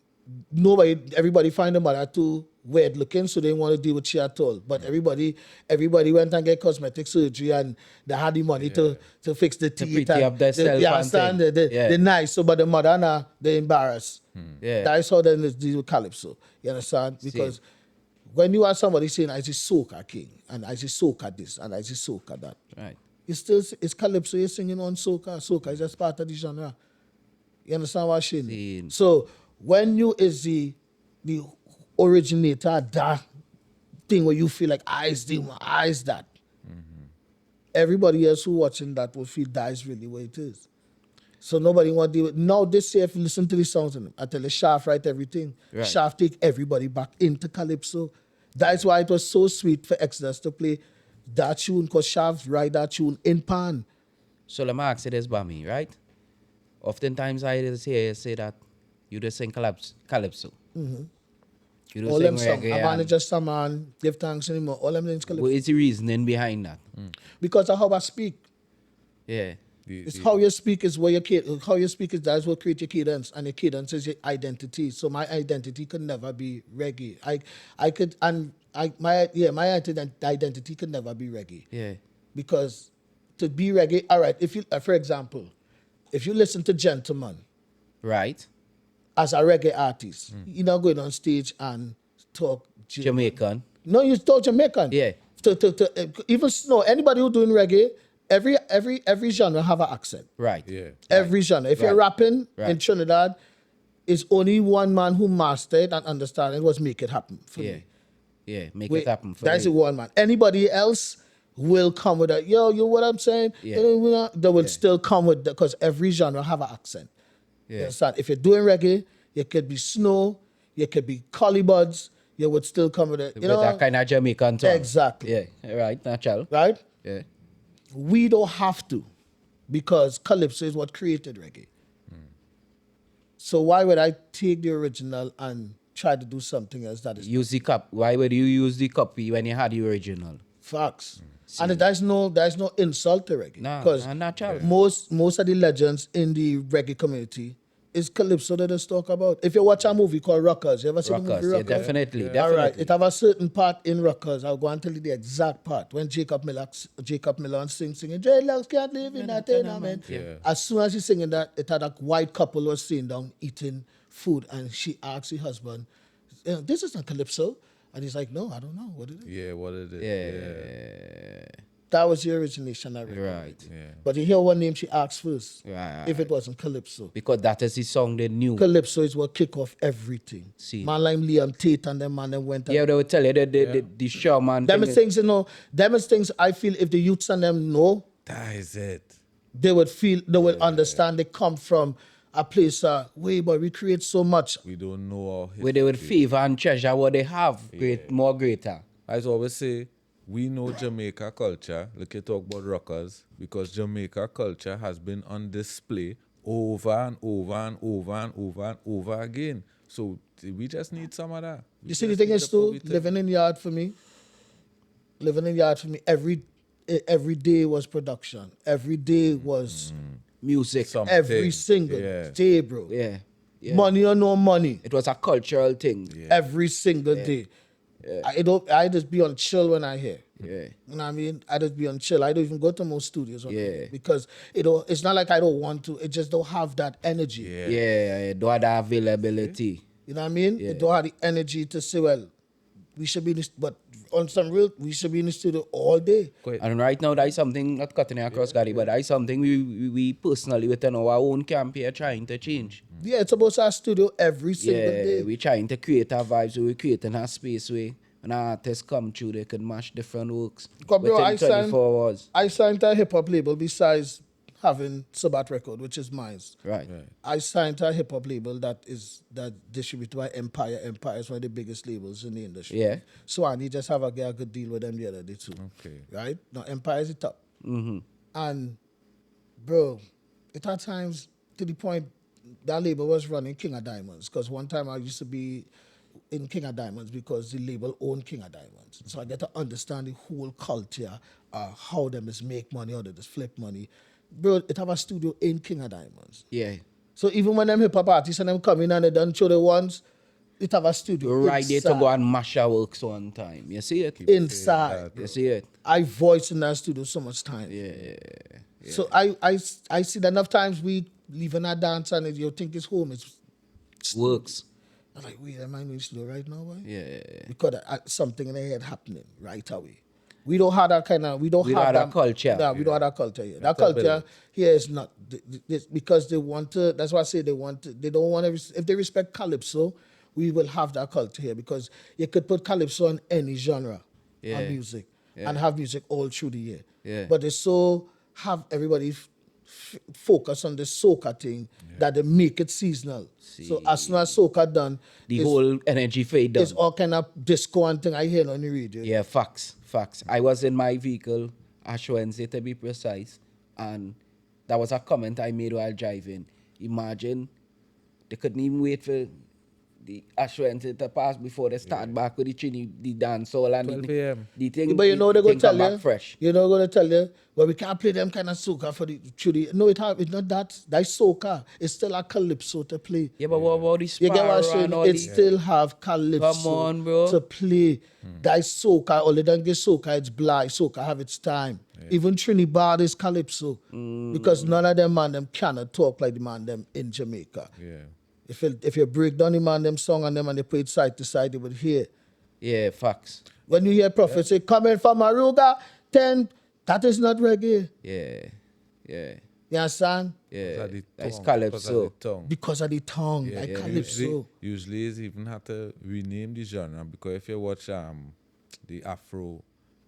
everybody find the mother too weird looking, so they want to deal with she at all. But everybody went and get cosmetic surgery and they had the money to fix the teeth. pretty up their self you and understand? thing. They're nice, so but the mother now, they're embarrassed. Yeah. That's how they deal with calypso. You understand? Because when you have somebody saying, I see soca king, and I see soca this, and I see soca that, Right. it's calypso, you're singing on soca. Soca is just part of the genre. You understand what I'm saying? Seen. So when you is the originator, that thing where you feel like eyes that. Everybody else who watching that will feel that is really what it is. So nobody want to deal with. Now this year, if you listen to the songs, I tell you, Shaft write everything. Right. Shaft take everybody back into calypso. That's why it was so sweet for Exodus to play that tune, because Shaft write that tune in pan. So let me ask you this, Bami, right? Oftentimes I just hear you say that you just sing calypso. You don't All sing them songs. reggae. I'm and- not just a man, give thanks anymore. All them things calypso. What is the reasoning behind that? Because of how I speak. Yeah. It's how you speak is where how you speak is that's what creates your cadence, and your cadence is your identity. So my identity could never be reggae. My identity could never be reggae. Yeah. Because to be reggae, all right, if you for example, if you listen to Gentleman Right. as a reggae artist, you're not going on stage and talk Jamaican. No, you talk Jamaican. Yeah. Even anybody who doing reggae, every genre have an accent. Right. Yeah. Every genre. If you're Right. rapping Right. in Trinidad, it's only one man who mastered and understand it was Make It Happen for Yeah. me. Yeah. Make it happen for That's me. the one man. Anybody else will come with that. Yo, you what I'm saying? Yeah. They will still come with that, because every genre have an accent. You Yeah. understand? If you're doing reggae, you could be Snow, you could be Collie Buds, you would still come with it. You With know? that kind of Jamaican tone. Exactly. Yeah. Right. Natural. Right? Yeah. we don't have to, because calypso is what created reggae. So why would I take the original and try to do something else that is Use the cop. Why would you use the copy when you had the original? facts? And there's no insult to reggae, Nah, because natural. most of the legends in the reggae community is calypso that they talk about. If you watch a movie called Rockers, you ever seen the movie Rockers, yeah, Rockers? definitely, All definitely. right, it have a certain part in Rockers. I'll go and tell you the exact part when Jacob Miller singing "Dreadlocks can't live in a tenement." As soon as he's singing that, it had a white couple was sitting down eating food, and she asked the husband, "This is not calypso," and he's like, "No, I don't know what it is." Yeah, what it is. Yeah. That was the origination of reggae. Right. Yeah. But you hear what name she asked first. Right. If it wasn't calypso. Because that is the song they knew. Calypso is what kick off everything. See. Man like Liam Tate and them man them went Yeah, they would tell you the shaman. them thing is things, them is things I feel if the youths and them know, That is it. they would understand they come from a place way, but we create so much. We don't know our history. where they would favor and treasure what they have, more greater. I always say, we know Jamaica culture. Look, you talk about rockers, because Jamaica culture has been on display over and over and over and over and over again. So we just need some of that. You see the thing is too, living in yard for me, every day was production. Every day was Music. every single day, bro. Yeah. Money or no money. It was a cultural thing. Every single day. I just be on chill when I hear. Yeah. You know what I mean? I just be on chill. I don't even go to most studios Yeah. because it's not like I don't want to. It just don't have that energy. Yeah, don't have that availability. You know what I mean? It don't have the energy to say, well, we should be in this, but on some real, we should be in the studio all day. And right now, that is something, not cutting it across, Gary, but that is something we personally, within our own camp here, trying to change. Yeah, it's about our studio every single day. We're trying to create our vibes, so we're creating a space where when artists come through, they can mash different works Because, bro, within 24 hours. I signed to a hip hop label besides having Sabat record, which is mine. Right. I signed to a hip hop label that distributed by Empire. Empire is one of the biggest labels in the industry. Yeah. So I need just have a good deal with them the other day too. Okay. Right? Now Empire is the top. And bro, it had times to the point that label was running King of Diamonds. Because one time I used to be in King of Diamonds because the label owned King of Diamonds. So I get to understand the whole culture, how them is make money, how they just flip money. Bro, it have a studio in King of Diamonds. Yeah. So even when them hip hop artists and them come in and they done show the ones, it have a studio Right there to go and mash our works one time. You see it? inside. You see it? I voice in that studio so much time. Yeah. So I see that enough times we leaving our dance and you think it's home. It's Works. I'm like, wait, am I in the studio right now, boy? Yeah. Because something in the head happening right away. We don't have that kind of, we don't have that culture. Yeah, we don't have that culture here. That culture here is not, because they want to, that's why I say they don't want to, if they respect Calypso, we will have that culture here because you could put Calypso on any genre of music and have music all through the year. Yeah. But they so have everybody focus on the soca thing that they make it seasonal. So as soon as soca done, The whole energy fade down. it's all kind of disco and thing I hear on the radio. Yeah, facts. I was in my vehicle, Ash Wednesday to be precise, and that was a comment I made while driving. Imagine they couldn't even wait for the Ash Wednesday to pass before they start back with the dance hall and 12 p.m. the thing. But you know they're the going to thing tell come you. back fresh. You know they're going to tell you, well, we can't play them kind of soca for the. No, it's not that. That's soca. It's still a calypso to play. Yeah, but what about the You get what I'm Sparrow saying? and all It the... still have calypso Come on, bro. to play. That's soca. Only don't get soca, it's blind. Soca have its time. Even Trinidad is calypso. Because none of them man them cannot talk like the man them in Jamaica. Yeah. If you break down the man them song and them and they play it side to side, they would hear. Yeah, facts. When you hear Prophet say, coming from Aruga, 10, that is not reggae. Yeah. You understand? Yeah. Because of the That's tongue, calypso. because of the tongue. Because of the tongue, like calypso. Usually it's even had to rename the genre because if you watch the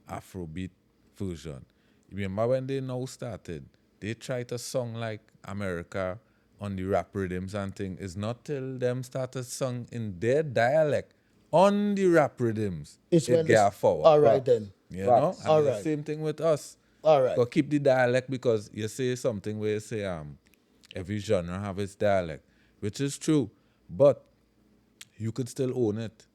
Afrobeat version, remember when they now started, they tried to song like America on the rap rhythms and thing. It's not till them started sung in their dialect on the rap rhythms. It's when get it's- forward. all right then. You know? And All it's right. the same thing with us. All right. But keep the dialect, because you say something where you say every genre have its dialect, which is true. But you could still own it.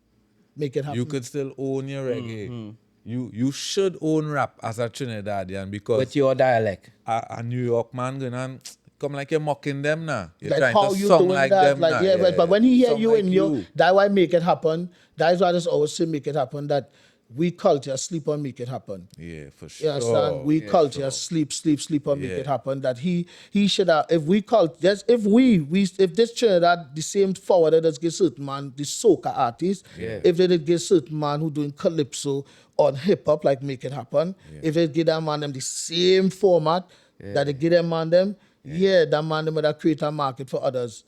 Make it happen. You could still own your reggae. You should own rap as a Trinidadian, because With your dialect. a New York man gonna come like you're mocking them now. You're Like trying how to you song doing like that, them like now. yeah, but when he hear Song you like in your, that why make it happen. That is why I just always say make it happen. That we culture sleep on make it happen. Yeah, for You sure. understand? We Yeah, culture sure. sleep on make Yeah. it happen. That he should have. If we cult, just if if this Trinidad the same forward that does get certain man the soca artist. Yeah. If they did get certain man who doing calypso on hip hop like make it happen. If they give that man them the same format that they give them man them. Yeah, that man them would have create a market for others.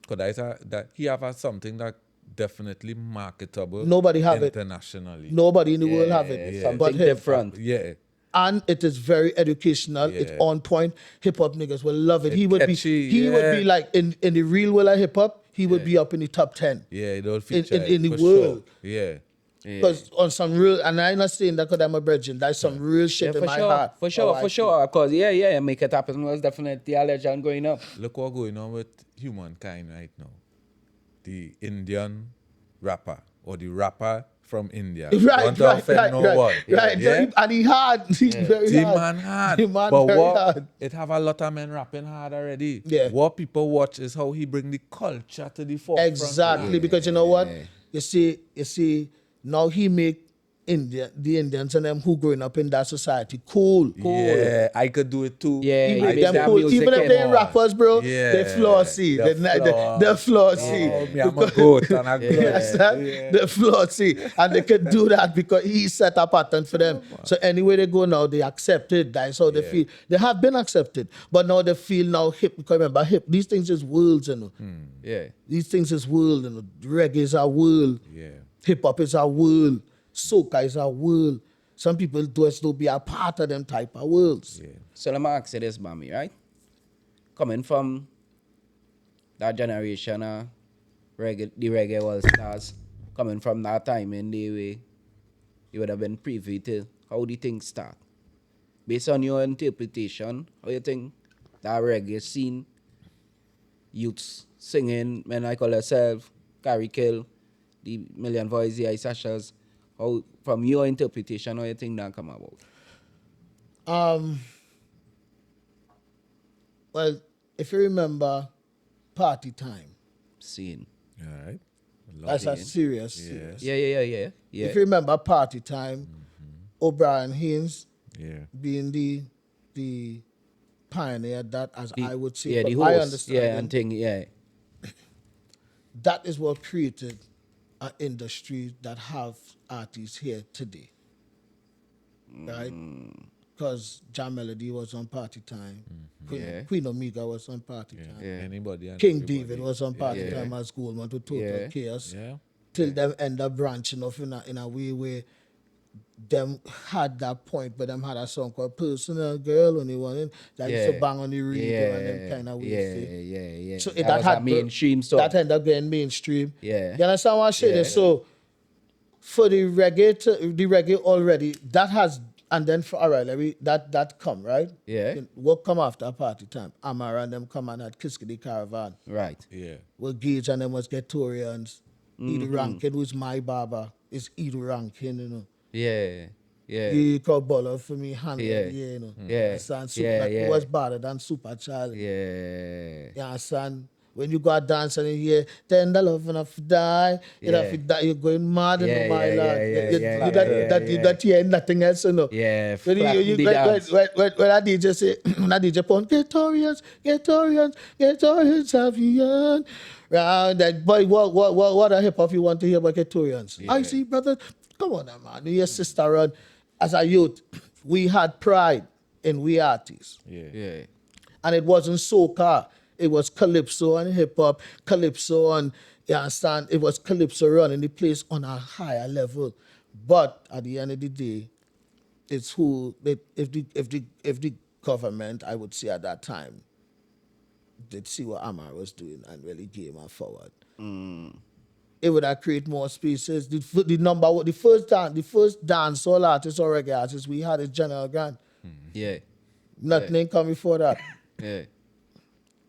Because that he have a something that definitely marketable. Nobody have it. internationally. Nobody in the world have Yeah, it. something But him. different. Yeah. And it is very educational. It's Yeah. on point. Hip hop niggas will love it. He would catchy, be. He would yeah. be like in the real world of hip hop. He would be up in the top 10. Yeah, it all feature in the for world. Sure. Yeah. Because on some real, and I'm not saying that because I'm a virgin. There's some real shit Yeah, in for my sure. heart. For sure, how I for feel. sure. Because, Make It Happen was definitely a legend growing up. Look what going on with humankind right now. The Indian rapper, or the rapper from India. Right, Want to right, offend right, no right, one. right. Yeah? And he hard. He's very The hard. man hard. The man but very what hard. it have a lot of men rapping hard already. Yeah. What people watch is how he bring the culture to the forefront. Exactly, because you know what? You see, now he make the Indians and them who growing up in that society cool. Yeah, I could do it too. Yeah, He he make makes them that cool. music Even if in they on. rappers, bro, Yeah. they flossy. The The flossy. Oh, me, I'm a goat and a goat. You understand? Yeah. The flossy. And they can do that because he set a pattern for them. So anywhere they go now, they accept it. That's how they feel. They have been accepted. But now they feel now hip. Because remember, hip, these things is worlds, you know. Yeah. These things is world, you know. Reggae is our world. Yeah. Hip hop is our world. Soca is our world. Some people do us to be a part of them type of worlds. Yeah. So let me ask you this, Bami, right? Coming from that generation of the reggae world stars, coming from that time in the way, you would have been privy to how the things start. Based on your interpretation, how you think that reggae scene, youths singing, men I call yourself, Carry Kill, the Million Voice, the Ice Ashers, how, from your interpretation, how you think that come about? Well, if you remember Party Time, Scene. All right. that's a serious. Yeah. If you remember Party Time, O'Brien Haynes Yeah. being the pioneer, that as I would say, Yeah, from the my host. understanding, Yeah, and thing, yeah. that is what created an industry that have artists here today. Right? Because Jam Melody was on Party Time. Yeah. Queen Omega was on Party Yeah. Time. Anybody and King everybody. David was on Party Yeah. Time as Goldman to Total Yeah. Chaos. Yeah. Till them end up branching off in a way where them had that point, but them had a song called Personal Girl only one that used to bang on the radio and them kind of ways. Yeah. So that was a mainstream song. That ended up getting mainstream. Yeah. You understand what I'm saying? Yeah. So for the reggae already, that has, and then for all right, that come, right? Yeah. What come after Party Time? Amara and them come and had Kiskity Caravan. Right. Yeah. Well, Gage and them was Getorians. Edu Rankin, who's my barber, is Edu Rankin, you know. Yeah. He called Baller for me, handle, Yeah. you know. Yeah. Son, Yeah, He yeah. was better than Super Charlie. Yeah. Yeah, son. When you go dance and you hear tender love enough to die, you're going mad in my lad. That you hear nothing else, you know. Yeah. When flatten the dance. when a DJ say, when a DJ put Getorians, Savian. That boy, what a hip hop you want to hear about Getorians? I see, brother. Come on, man. Your sister run. As a youth, we had pride in we artists. Yeah. And it wasn't soca. It was calypso and hip hop, calypso and, you understand, it was calypso running the place on a higher level. But at the end of the day, it's if the government, I would say at that time, did see what Amar was doing and really gave her forward. It would have created more spaces. The first dancehall artist or reggae artist we had is General Grant. Yeah. Nothing ain't come before that. Yeah.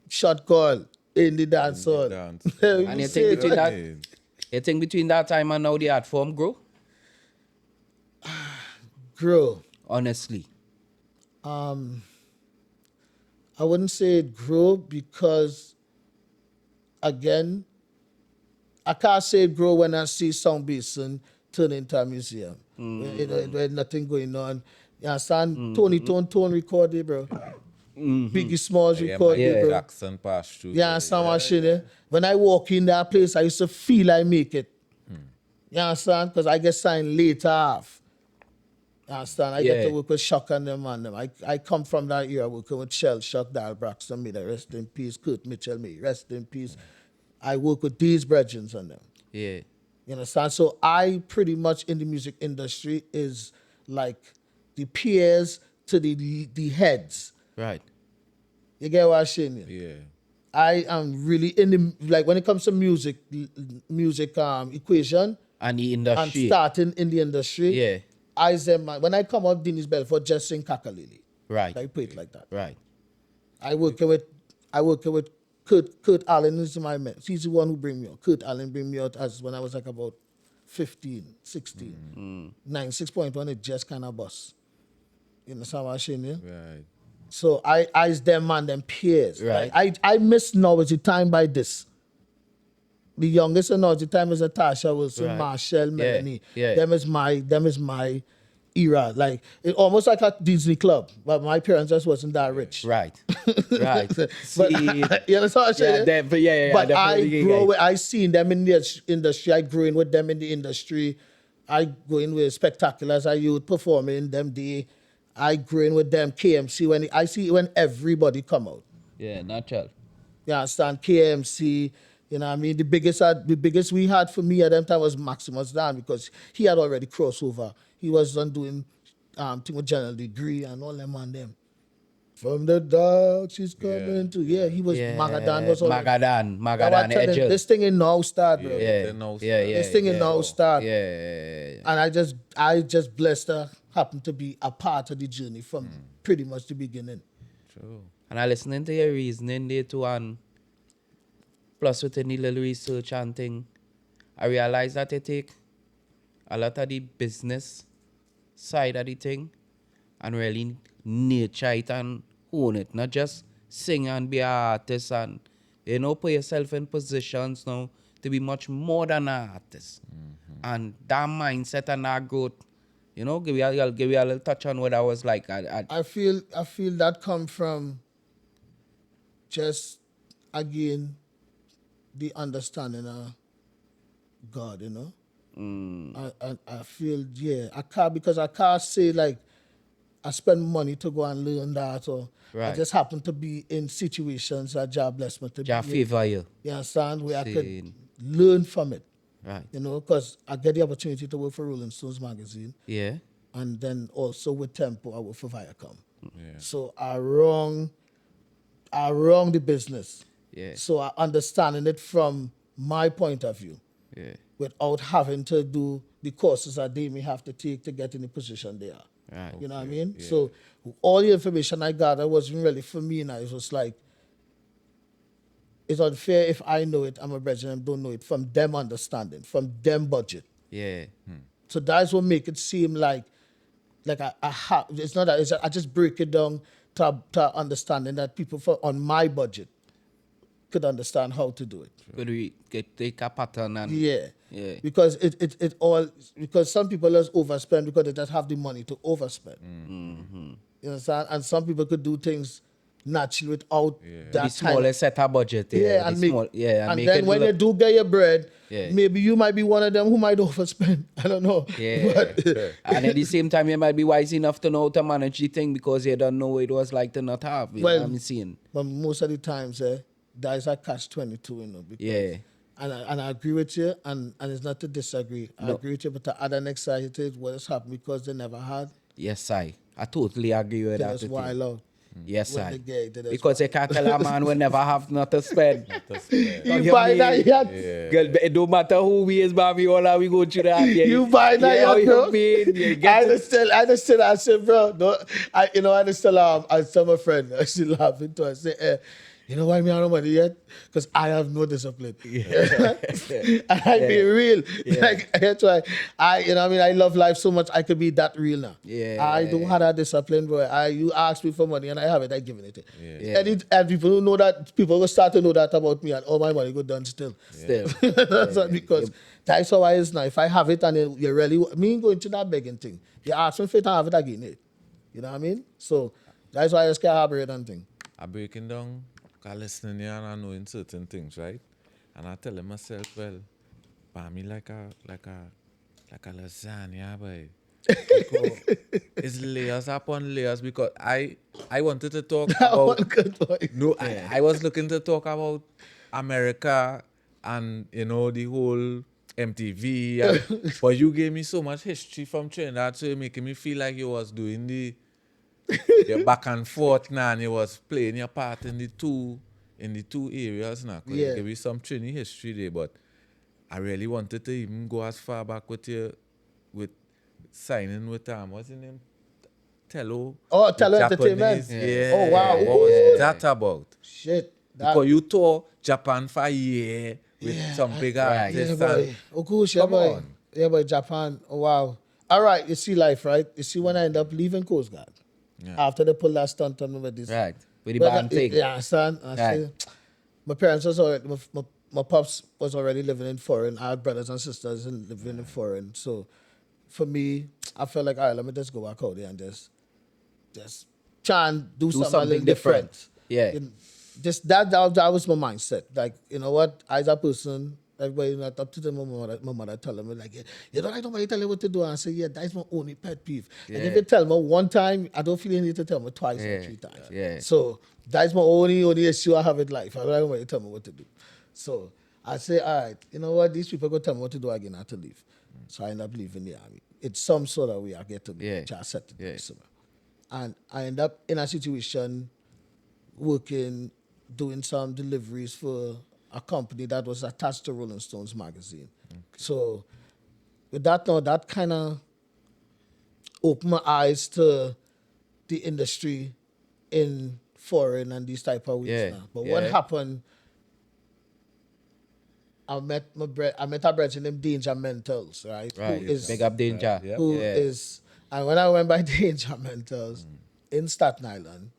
Shot call in the dance hall. dance. And you think between that, Yeah. you think between that time and now the art form grow? Grow. Honestly. I wouldn't say it grow because, again, I can't say it grow when I see Sound Basin turn into a museum. There's nothing going on. You understand? Tony Tone recorded, bro. Biggie Smalls Yeah, recorded, Michael bro. Jackson passed through. You understand what I'm saying? When I walk in that place, I used to feel I make it. You understand? Because I get signed later off. You understand? I get to Yeah. work with Shock and them and them. I come from that era working with Shell, Shock, Dal Braxton, may they rest in peace. Kurt Mitchell, may he rest in peace. I work with these brethren on them. Yeah. You understand? So I pretty much in the music industry is like the peers to the heads. Right. You get what I'm saying? Yeah. I am really in the, like when it comes to music equation And the and industry. starting in the industry, Yeah. I say, man, when I come up Dennis Belfort, just sing Kakalili. Right. I put it like that. Right. I work with Kurt Allen is my man. He's the one who bring me out. Kurt Allen bring me out as when I was like about 15, 16. 6.1, it just kind of bust. You understand what I'm saying? Yeah? Right. So I's them man, them peers. Right. Like, I miss Novelty Time by this. The youngest in Novelty Time is Natasha Wilson, Right. Marshall, Melanie. Yeah. Them is my era. Like it almost like a Disney club. But my parents just wasn't that rich. Right. Right. But See, you understand what I'm saying? But I grow with, I seen them in the industry. I grew in with them in the industry. I go in with Spectaculars. I youth performing them day. I grew in with them KMC when everybody come out. Yeah, natural. You understand? KMC, you know what I mean? The biggest we had for me at that time was Maximus Dan because he had already crossed over. He was on doing thing with General Degree and all them and them. From the dark, she's coming to. Yeah, he was, Magadan was already. Magadan, Edgel. This thing in now start, bro. Yeah, They know yeah, yeah. This thing in now start. Yeah. And I just blessed her, happened to be a part of the journey from pretty much the beginning. True. And I listening to your reasoning there too, and plus within the little research and thing, I realized that they take a lot of the business side of the thing and really nurture it and own it, not just sing and be an artist and, you know, put yourself in positions now to be much more than an artist. And that mindset and that growth, you know, give you a little touch on what I was like. I feel that come from just again the understanding of God, you know. I feel I can't say like I spend money to go and learn that or I Right. just happen to be in situations that God bless me to Jah be in. favor you. You understand? Where I could Seen. learn from it. Right. You know, because I get the opportunity to work for Rolling Stones magazine. Yeah. And then also with Tempo, I work for Viacom. Yeah. So I wrong the business. Yeah. So I understanding it from my point of view Yeah. without having to do the courses that they may have to take to get in the position they are. Right. You know what I mean? So all the information I gathered wasn't really for me now. It was like, it's unfair if I know it, I'm a brethren and don't know it from them understanding, from them budget. Yeah. So that's what make it seem like I have. It's not that. It's I just break it down to understanding that people on my budget could understand how to do it. Could we take a pattern and Yeah. Yeah. Because it all because some people just overspend because they just have the money to overspend. You understand? And some people could do things naturally without that the kind smallest set a budget. Yeah, and make and make then it when look, you do get your bread, Yeah. maybe you might be one of them who might overspend. I don't know. Yeah. But, and at the same time, you might be wise enough to know how to manage the thing because you don't know what it was like to not have. You Well, know what I'm saying? but most of the times, that is a catch-22, you know. Because, Yeah. And I agree with you, and it's not to disagree. I agree with you, but to add an anxiety to what has happened because they never had. Yes, I totally agree with that. That's with why I you. love. Yes, when sir. they get into this Because one. you can't tell a man will never have not to spend. You buy that yet? Girl, it don't matter who we is, Bami, all that we go through that. Yeah, You buy that yeah, how yet, you bro? mean? You get I just still, I said, bro, no, I just tell I tell my friend, I still laughing to, I say, you know why me I don't money yet? Because I have no discipline. And I be real. Like, that's why I love life so much, I could be that real now. Yeah. I don't have that discipline, bro. You ask me for money and I have it, I give it. Yeah. And people who know that, people will start to know that about me and all my money go done still. Still. That's not because that's how I is now. If I have it and you really, me going to that begging thing. You ask me for it, I have it again. You know what I mean? So that's why I just can't have it and thing. I'm breaking down, cause listening here and I knowing certain things, right? And I telling myself, well, buy me like a lasagna, boy. Because it's layers upon layers. Because I wanted to talk about Good boy. no, I was looking to talk about America and the whole MTV. But you gave me so much history from Trinidad, so you're making me feel like you was doing the back and forth now, and you was playing your part in the two areas now. 'Cause Yeah. you gave me some Trini history there, but I really wanted to even go as far back with signing with what's his name? Tello. Oh, the Tello Entertainment. Japanese. Yeah. Yeah. Oh, wow. What was that about? Shit. Because you tour Japan for a year with some big Yeah, artists. boy. Oh, Kush, yeah, Come boy. on. Yeah, boy, Japan. Oh, wow. All right, you see life, right? You see when I end up leaving Coast Guard. After they pull that stunt on me with this. Right. With the But band thing. Yeah, son. I Right. say, my parents was already, my pops was already living in foreign. I had brothers and sisters living in foreign. So for me, I felt like, all right, let me just go back out there and just try and do something a something little different. different. Yeah. Just that was my mindset. Like, you know what, as a person, everybody not up to the my mother telling me like, you don't like nobody tell you what to do. And I say, yeah, that's my only pet peeve. And if Yeah. you tell me one time, I don't feel you need to tell me twice or Yeah. 3 times. Yeah. So that's my only issue I have in life. I don't like nobody tell me what to do. So I say, all right, you know what, these people go tell me what to do again, I have to leave. So I end up leaving the army. It's some sort of way I get to just set to do somewhere. And I end up in a situation working, doing some deliveries for a company that was attached to Rolling Stones magazine. Okay. So with that now, that kind of opened my eyes to the industry in foreign and these type of ways now. But what happened, I met a brother named Danger Mentals, right? Right. Who is Big up Danger. Yeah. who is, and when I went by Danger Mentals in Staten Island,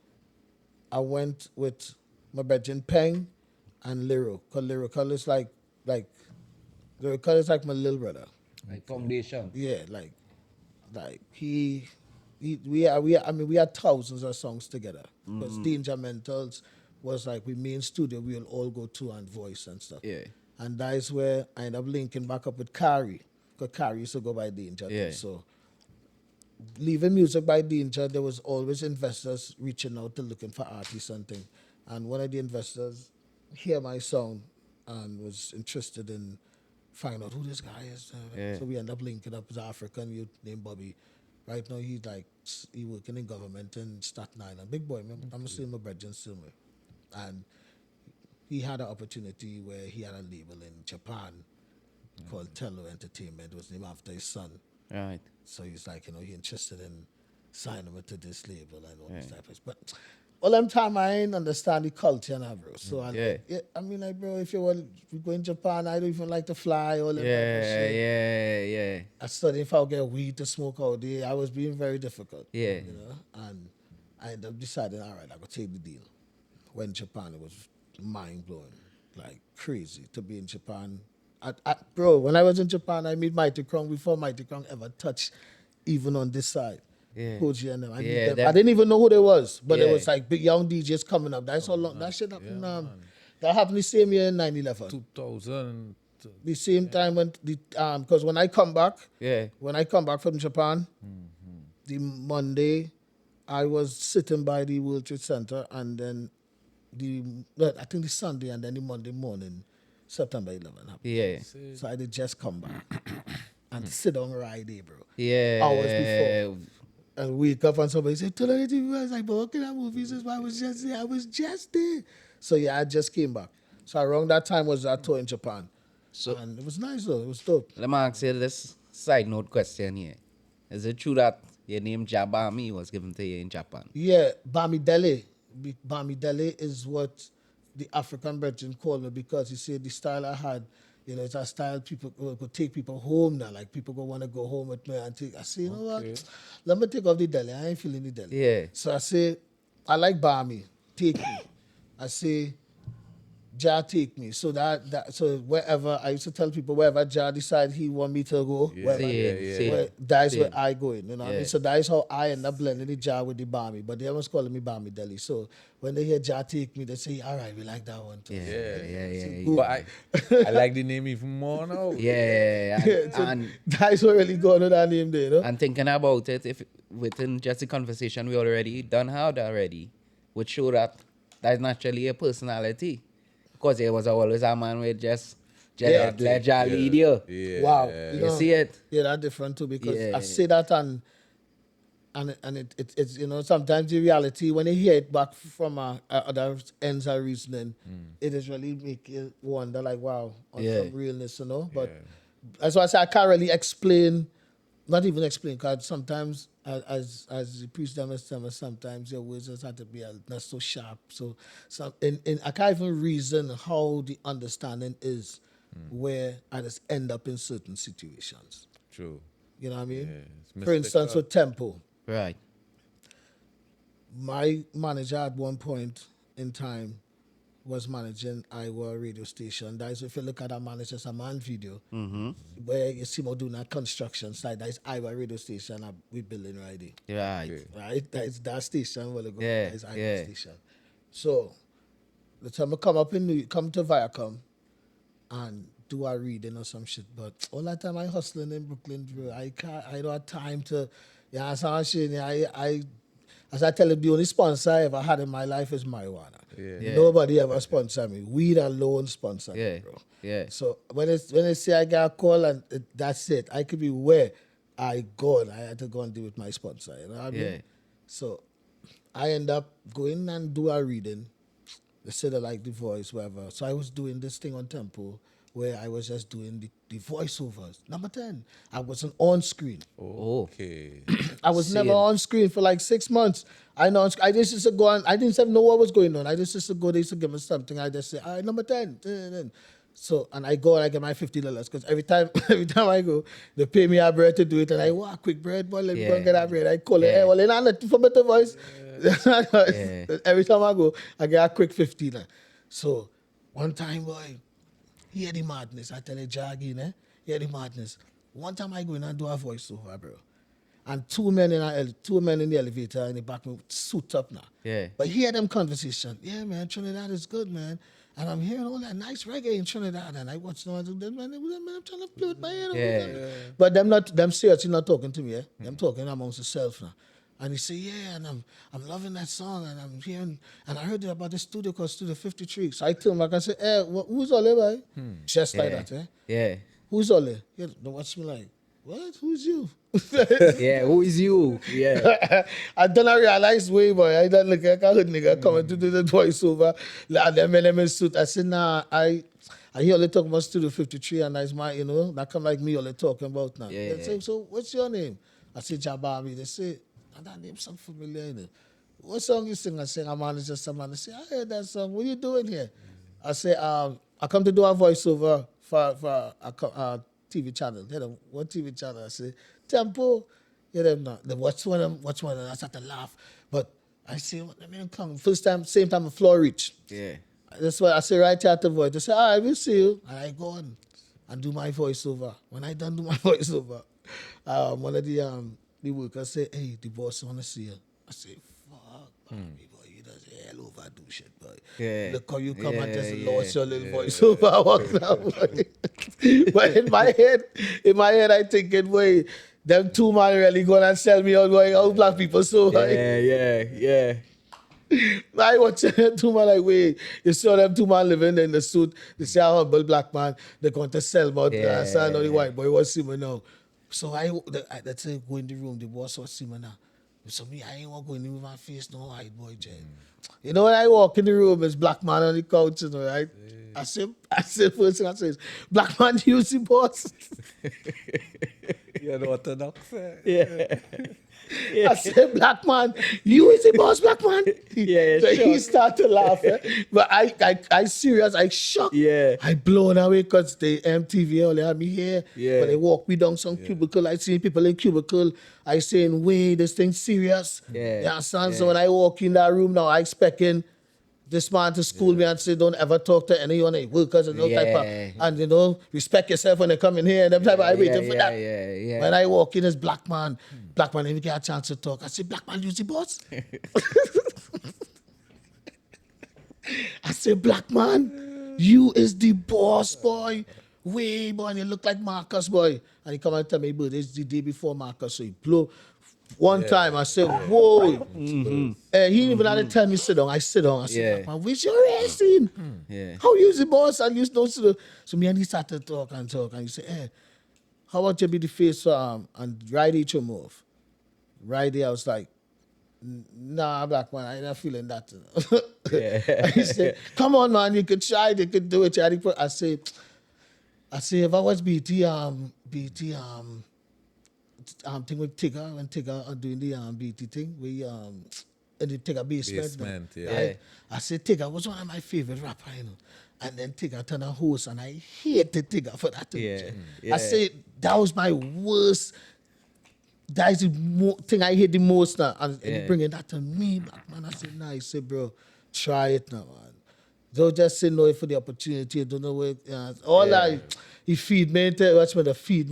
I went with my brother Peng and Lyrical. Lyrical is like Lyrical is like my little brother. Like foundation. Yeah, like we had thousands of songs together. Because Danger Mentals was like we main studio we will all go to and voice and stuff. Yeah. And that is where I ended up linking back up with Carrie. Because Carrie used to go by Danger. Yeah. So leaving music by Danger, there was always investors reaching out to looking for artists and things. And one of the investors hear my song and was interested in finding out who this guy is. So we end up linking up with an African youth named Bobby. Right now he working in government in Staten Island. Big boy, I'm still my brother still. And he had an opportunity where he had a label in Japan called Tello Entertainment. It was named after his son. Right. So he's like, he interested in signing me to this label and all these type of stuff. But all them time I ain't understand the culture now, bro. So I mean, like, bro, if you go in Japan, I don't even like to fly. All that type of shit. Yeah. I studied if I'll get weed to smoke all day. I was being very difficult. Yeah. And I ended up deciding, all right, I could take the deal. When Japan, it was mind blowing, like crazy to be in Japan. Bro, when I was in Japan, I met Mighty Krong before Mighty Krong ever touched even on this side. Yeah. Koji and them. I Yeah, met them. I didn't even know who they was, but it Yeah. was like big young DJs coming up. That's how long that shit happened. That happened the same year in 9/11. 2000. The same time when because when I come back from Japan, the Monday, I was sitting by the World Trade Center, and then I think the Sunday and then the Monday morning, September 11 happened. Yeah. So I did just come back and sit on ride there, bro. Yeah. Hours before. and wake up and somebody say, "Turn on the TV." I was like, "But what kind of movies is I was just there? I was just there." So yeah, I just came back. So around that time was our tour in Japan. So- And it was nice though. It was dope. Let me ask you this side note question here. Is it true that your name Jahbami was given to you in Japan? Yeah, Bamidele. Bamidele is what the African brethren call me because you see the style I had, it's a style people could take people home now. Like people go want to go home with me and take. I say, you know what? Let me take off the deli. I ain't feeling the deli. Yeah. So I say, I like Bami. Take me. I say, Jah take me. So so wherever I used to tell people wherever Jah decide he want me to go, wherever, Same. that's where Same. I go in. You know what I mean? Yeah. So that is how I end up blending the Jah with the Bami. But they always calling me Bami Deli. So when they hear Jah take me, they say, all right, we like that one too. Yeah. But I like the name even more now. Yeah. So And that's what really going on that name there, you know? and thinking about it, if within just the conversation we already done had already, would show that that's naturally a personality. Because there was always a man with just Yeah. let Jah lead you. Yeah. Wow. You see it? Yeah, that's different too because Yeah. I say that and it's sometimes the reality when you hear it back from other ends of reasoning, it is really make you wonder like wow on Yeah. some realness, But that's why I say I can't really explain, not even explain, because sometimes as the priest them tell me, sometimes your words just have to be not so sharp. So I can't even reason how the understanding is where I just end up in certain situations. True. You know what I mean? Yeah, it's For instance, mystical. with Tempo, Right. my manager at one point in time was managing Iowa radio station. That is, if you look at our Managers a Man video, where you see me doing that construction site, that is Iowa radio station we building right there. Right. Right? That is that station where they go. Yeah, That is Iowa yeah. station. So the time I come to Viacom and do a reading or some shit, but all that time I hustling in Brooklyn, bro. I don't have time to as I tell you, the only sponsor I ever had in my life is marijuana. Yeah. Nobody ever sponsored me. Weed alone sponsored Yeah. me, bro. Yeah. So when they say I got a call and that's it, I could be where I go and I had to go and deal with my sponsor. You know what I mean? Yeah. So I end up going and do a reading. They said I like the voice, whatever. So I was doing this thing on Tempo where I was just doing the voiceovers. Number 10, I wasn't on screen. Okay. I was never Same. on screen for like 6 months. I just used to go and I didn't even know what was going on. I just used to go, they used to give me something. I just say, all right, number 10. So, and I go and I get my $50 because every time I go, they pay me a bread to do it. And I walk quick bread, boy, let me go and get that bread. I call it, hey, well, it's not for better voice. Every time I go, I get a quick 50. So, one time, boy, hear the madness. I tell you, Jaggy, hear the madness. One time I go in and do a voiceover, bro. And two men in the elevator in the back, suit up now. Yeah. But hear them conversation. Yeah, man, Trinidad is good, man. And I'm hearing all that nice reggae in Trinidad. And I watch them, man, I'm trying to play with my head. Yeah. But them seriously not talking to me, eh? Them talking amongst themselves now. And he say, yeah, and I'm loving that song, and I'm hearing, and I heard about this studio called Studio 53. So I tell him, I can say, hey, who's all there, boy? Just like that, eh? Yeah. Who's all there? Yeah, they watch me like, what? Who's you? Yeah. Who is you? Yeah. I don't realize way, boy. I don't look like a hood nigga coming to do the voiceover. Like them in suit. I said, nah, I hear only talking about Studio 53 and that's my, that come like me all they talking about now. Yeah. They say, so what's your name? I say, Jahbami. They say, that name sound familiar, What song you sing? I say, I'm Manager someone. They say, I heard that song. What are you doing here? I say, I come to do a voiceover for a TV channel. You know, what TV channel? I say, Tempo. You know, no. They watch one of them. I start to laugh. But I say, what the man come? First time, same time, floor reach. Yeah. That's why I say right here at the voice. They say, all right, we'll see you. And I go on and do my voiceover. When I done do my voiceover, one of the workers say, hey, the boss want to see you. I say, fuck, Bobby, boy, you just hell overdo shit, boy. Yeah. Look how you come and just Yeah, lost your little voiceover. I walk down, boy. But in my head, I thinking, boy, them two man really gonna sell me out, boy, how black people so high. Yeah. I watch two man like, wait, you saw them two man living in the suit. They say, how humble black man, they're going to sell about Yeah. the white boy, what's him now? So let's say, go in the room, the boss was him now. So me, I ain't want to go in with my face, no white boy, Jay. You know, when I walk in the room, it's black man on the couch, you know, right? I say first thing I say is, black man, you see boss. You know what the doc say? Yeah. I said, black man, you is the boss, black man. Yeah, So he shocked. started to laugh. But I serious, I shocked. Yeah. I blown away because the MTV only had me here. Yeah. But they walk me down some cubicle. I see people in cubicle. I saying, wait, this thing serious. Yeah. You understand? Yeah. So when I walk in that room now, I expecting this man to school me and say, don't ever talk to anyone at workers and no type of, Yeah. and you know, respect yourself when they come in here. And them type of, I waiting for that. Yeah. When I walk in as black man, let me get a chance to talk. I say, black man, you the boss? I say, black man, you is the boss, boy. Way, boy, and you look like Marcus, boy. And he come and tell me, but it's the day before Marcus, so he blow. One time I said, whoa. He even had to tell me sit down. I sit down. I said, black man, where's your racing? Yeah. How you the boss? And you know, so me and he started to talk. And he said, hey, how about you be the face and ride each move? Right there, I was like, nah, black man, I'm not feeling that. Yeah. He said, come on, man, you could try it, you could do it. I say, if I was BT thing with Tigger, when Tigger are doing the BT thing, we and the Tigger basement. Yeah. I said, Tigger was one of my favorite rapper, you know. And then Tigger turned a host, and I hated Tigger for that. Yeah. I said, that was my worst. That is the thing I hate the most now. And bringing that to me, black man. I said, nah. He said, bro, try it now, man. Don't just say no for the opportunity. You don't know where. He feed me. Watch me, the feed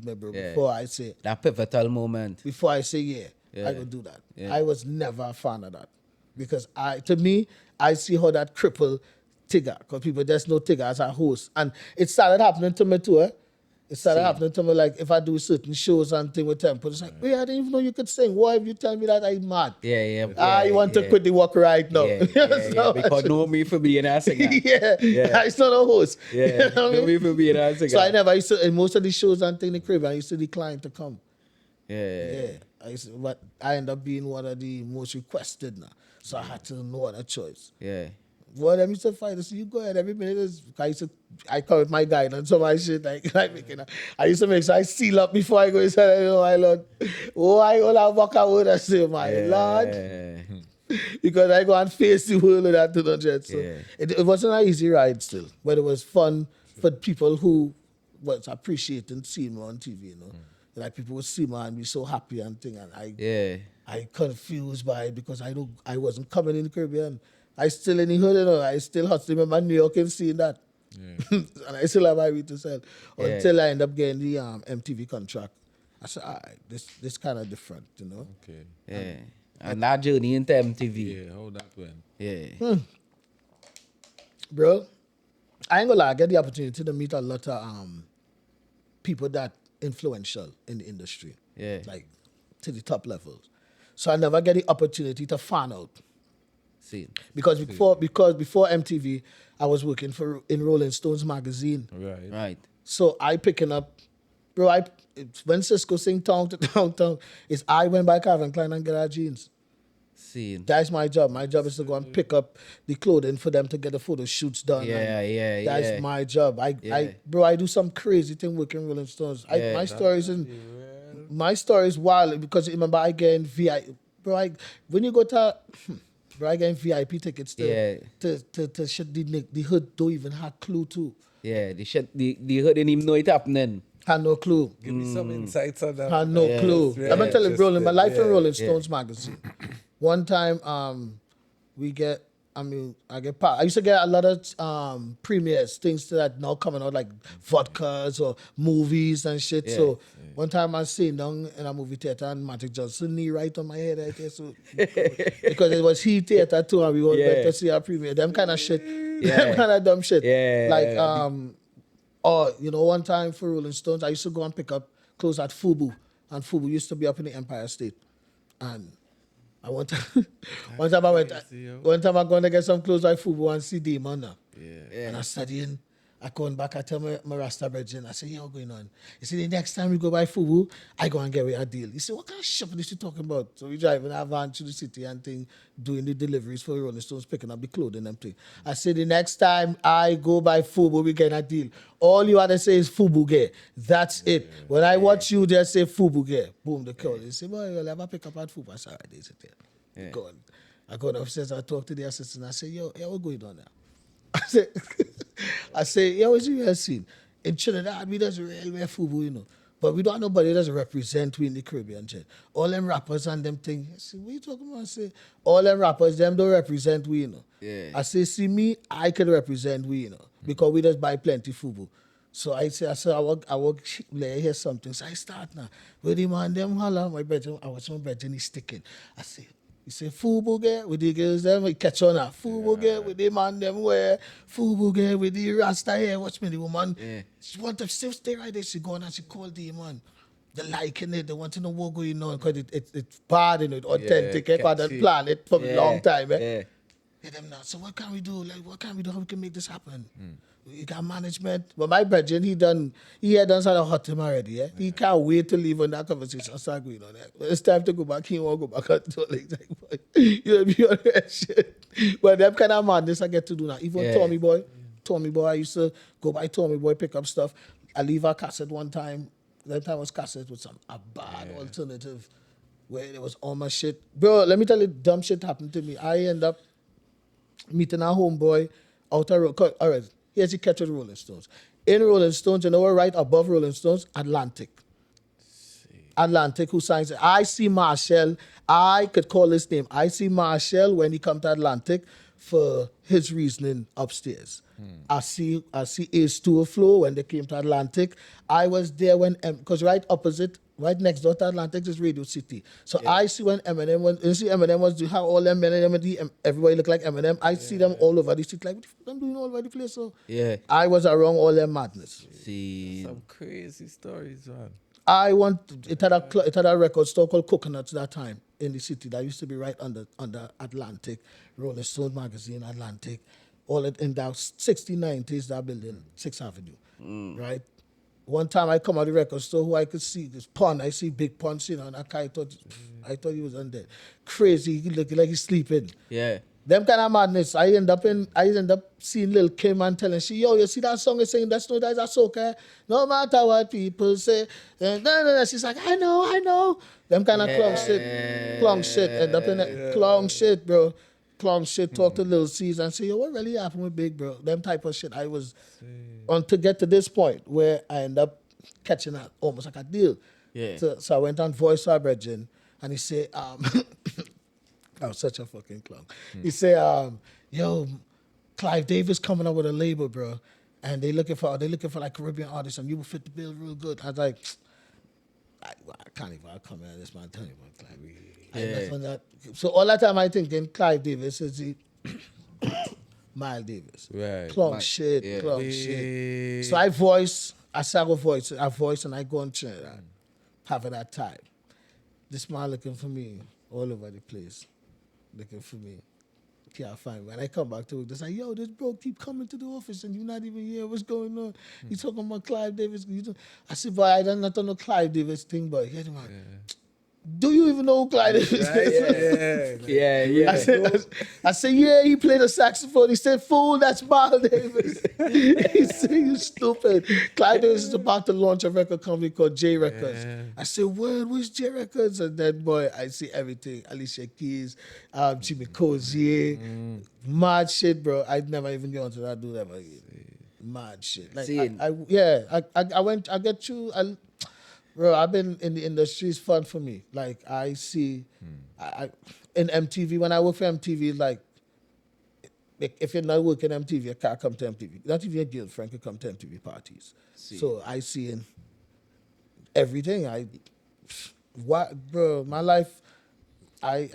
me, bro. Yeah. Before I say, That pivotal moment. before I say, I will do that. Yeah. I was never a fan of that. Because to me, I see how that cripple Tigger. Because people just know Tigger as a host. And it started happening to me too, It started happening to me, like, if I do certain shows and thing with Temple, it's like, wait, I didn't even know you could sing. Why if you tell me that I'm mad? You want to quit the work right now. Because know me for being a singer. It's not a host. Yeah, You know what I know mean? me for being a singer. So I never used to, in most of the shows and thing in the crib, I used to decline to come. But I ended up being one of the most requested now. So I had to know what a choice. Yeah. Well, them used to fight. I said, you go ahead. Every minute is. I come with my guide and some of my shit. I used to make sure I seal up before I go inside. My Lord. Oh, I all walk out. I say, my Lord. Because I go and face the world of that 200. So it wasn't an easy ride still, but it was fun for people who was appreciating seeing me on TV, you know. Like people would see me and be so happy and thing. And I confused by it because I wasn't coming in the Caribbean. I still in the hood, you know. I still hustling with my New York and seeing that. And I still have my way to sell. Until I end up getting the MTV contract. I said, all right, this kind of different, you know. Okay. Yeah. And that journey into MTV. Yeah, how that went? Yeah. Bro, I ain't gonna lie, I get the opportunity to meet a lot of people that influential in the industry. Yeah. Like to the top levels. So I never get the opportunity to fan out. See. Because before MTV, I was working in Rolling Stones magazine. Right. So I picking up, bro. When Cisco sing "Town to Town Town," is I went by Calvin Klein and get our jeans. See. That's my job. My job is to go and pick up the clothing for them to get the photo shoots done. That's my job. I do some crazy thing working Rolling Stones. My story is wild because remember I get in VIP. Bro, when you go to. Bro, I get VIP tickets to shit the hood don't even have clue to. Yeah, the hood didn't even know it happening. Had no clue. Give me some insights on that. Had no clue. Yeah, I'm gonna tell you, bro, in my life in Rolling Yeah. Stones magazine. One time, I used to get a lot of premieres, things that now coming out like vodkas or movies and shit. Yeah. So one time I was sitting down in a movie theater and Magic Johnson knee right on my head, I guess. So, because it was he theater too and we went back to see our premiere. Them kind of shit. Them kind of dumb shit. Yeah. Like, one time for Rolling Stones, I used to go and pick up clothes at Fubu. And Fubu used to be up in the Empire State. And one time I'm going to get some clothes like Fubu and see Demon now. Yeah. And I'm studying. I come back, I tell my Rasta brethren, I say, yeah, what's going on? He said, the next time we go by Fubu, I go and get a deal. He said, what kind of shit is you talking about? So we drive in our van to the city and thing, doing the deliveries for the Rolling Stones, picking up the clothing and thing. I said, the next time I go by Fubu, we get a deal. All you had to say is Fubu get. That's it. When I watch you just say Fubu get, boom, the call. He said, boy, you'll never pick up at Fubu. I said, all right, they sit there. Yeah. Go on. I go upstairs, I talk to the assistant, I say, yo, what's going on now? I say, yeah, what's you guys seen? In Trinidad, we doesn't really wear FUBU, you know. But we don't have nobody that doesn't represent we in the Caribbean, jet. All them rappers and them things. I say, what you talking about? I say, all them rappers, them don't represent we, you know. Yeah. I say, see me, I can represent we, you know. Because we just buy plenty FUBU. So I walk hear something. So I start now. With the man, them holla, my bedroom, I watch my bedroom, he's sticking. I say, he say, Fubu get with the girls them, we catch on now. Fubu get with the man them wear. Fubu get with the Rasta hair. Watch me, the woman. Yeah. She want to still stay right there. She go on and she call the man. They liking it. They want to know what going on because it's bad and it's authentic. Because they catchy. plan it for a long time. Yeah. Get them now. So what can we do? Like, what can we do? How we can make this happen? We got management. But my brethren, he had done something hot him already. Yeah? He can't wait to leave when that conversation start going on. When it's time to go back, he won't go back and do it like boy. You know, be on that shit. But them kind of madness I get to do now. Even Yeah. Tommy Boy, I used to go by Tommy Boy, pick up stuff. I leave a cassette one time. That time was cassette with a bad alternative where it was all my shit. Bro, let me tell you, dumb shit happened to me. I end up meeting our homeboy out of road. All right, here's the catch with Rolling Stones. In Rolling Stones, you know what, right above Rolling Stones? Atlantic. Atlantic, who signs it. I see Marshall. I could call his name. I see Marshall when he come to Atlantic for his reasoning upstairs. I see Ace to a Flow when they came to Atlantic. I was there when, because right next door to Atlantic is Radio City. So I see when Eminem you see Eminem was doing how all them Eminem, everybody look like Eminem. I see them all over the city, like, what the fuck I'm doing all over the place. So Yeah. I was around all their madness. See. Some crazy stories, man. It had a record store called Coconuts that time in the city that used to be right under Atlantic, Rolling Stone magazine, Atlantic, all in that 6090s, that building, 6th Avenue, right? One time I come out of the record store, who I could see this pun, I see Big Pun sitting on that guy, I thought he was undead. Crazy, he looked like he's sleeping. Yeah. Them kind of madness. I end up seeing Lil Kim and telling she, yo, you see that song is saying that's a soca. No matter what people say. No. She's like, I know. Them kind of clown shit. End up in that clown shit, bro. Clown shit. Talk to Lil C's and say, yo, what really happened with Big, bro? Them type of shit. I was on to get to this point where I end up catching that almost like a deal. Yeah. So I went on Voice of Brethren and he said, I was such a fucking clown. He said, yo, Clive Davis coming up with a label, bro. And they looking for like Caribbean artists and you will fit the bill real good. I was like, I can't even come at this man telling you about Clive. So all that time I thinking Clive Davis is the Miles Davis. Right. Clown shit. So I voice and I go on Trinidad, having that time. This man looking for me all over the place. Looking for me. Can't find me. When I come back to work, they say, yo, this bro keep coming to the office and you're not even here. What's going on? You talking about Clive Davis? I said, boy, I don't know Clive Davis thing, but hear man. Do you even know who Clive Davis is? Yeah. I said, yeah, he played a saxophone. He said, fool, that's Miles Davis. He said, you stupid. Clive Davis is about to launch a record company called J Records. I said, word, what's J Records? And then, boy, I see everything. Alicia Keys, Jimmy Cozier, mad shit, bro. I'd never even go into that dude ever again. Mad shit. Like, bro, I've been in the industry. It's fun for me. Like, I see, in MTV, when I work for MTV, like, if you're not working MTV, you can't come to MTV. Not even your girlfriend can come to MTV parties. So I see in everything. Bro, my life, I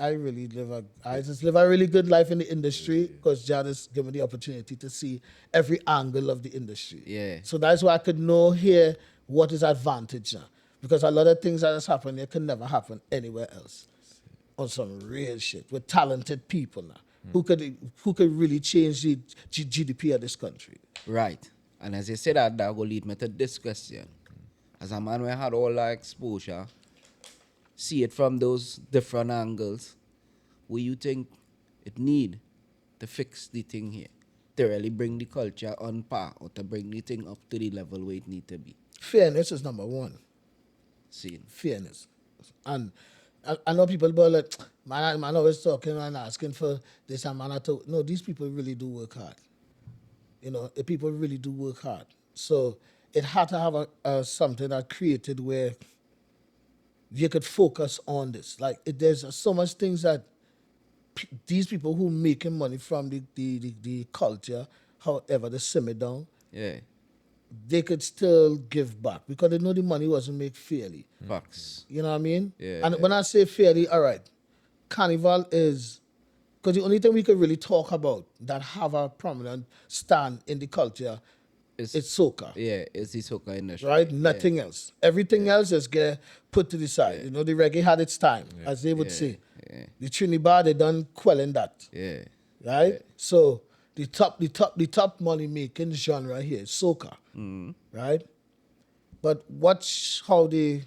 just live a really good life in the industry because Jah just give me the opportunity to see every angle of the industry. Yeah. So that's why I could know here what is advantage now. Because a lot of things that has happened here can never happen anywhere else. On some real shit with talented people now who could really change the GDP of this country. Right. And as you say that will lead me to this question. As a man who had all that exposure, see it from those different angles, what you think it need to fix the thing here? To really bring the culture on par or to bring the thing up to the level where it need to be? Fairness is number one. See? Fairness. And I know people about like, man always talking and asking for this and man. No, these people really do work hard. You know, the people really do work hard. So it had to have a something that created where you could focus on this. Like there's so much things that these people who making money from the culture, however they simmer down, Yeah. they could still give back because they know the money wasn't made fairly. Facts. You know what I mean? Yeah, And yeah. when I say fairly, all right, Carnival is, because the only thing we could really talk about that have a prominent stand in the culture It's is soca, Yeah, it's the soca industry. right? Yeah. Nothing else. Everything else is get put to the side. You know, the reggae had its time, as they would say. Yeah. The Trinidad, they done quelling that, Yeah. right? So the top money making genre here is soca, right? But watch how they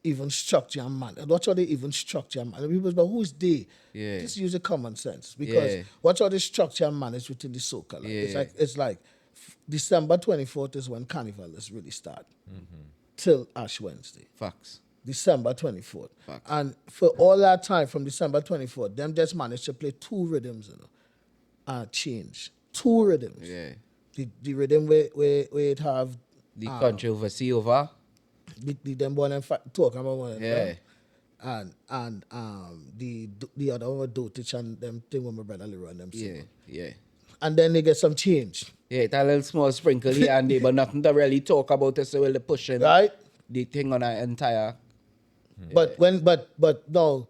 even structure a man. Watch how they even structure a man. And people say, but who's they? Yeah. Just use a common sense. Because Yeah. watch how they structure a man is within the soca. Like, Yeah. it's like December 24th is when Carnival is really start. Till Ash Wednesday. Facts. December 24th. Facts. And for all that time from December 24th, them just managed to play two rhythms, change. Two rhythms. Yeah. The rhythm where it have The controversy over. them one and talking about one of Yeah. them. And the other one with Dotich and them thing with my brother Leroy and them Yeah. sing. Yeah. And then they get some change. Yeah, it's a little small sprinkle here and there, but nothing to really talk about it, so we're pushing Right? the thing on our entire. But no,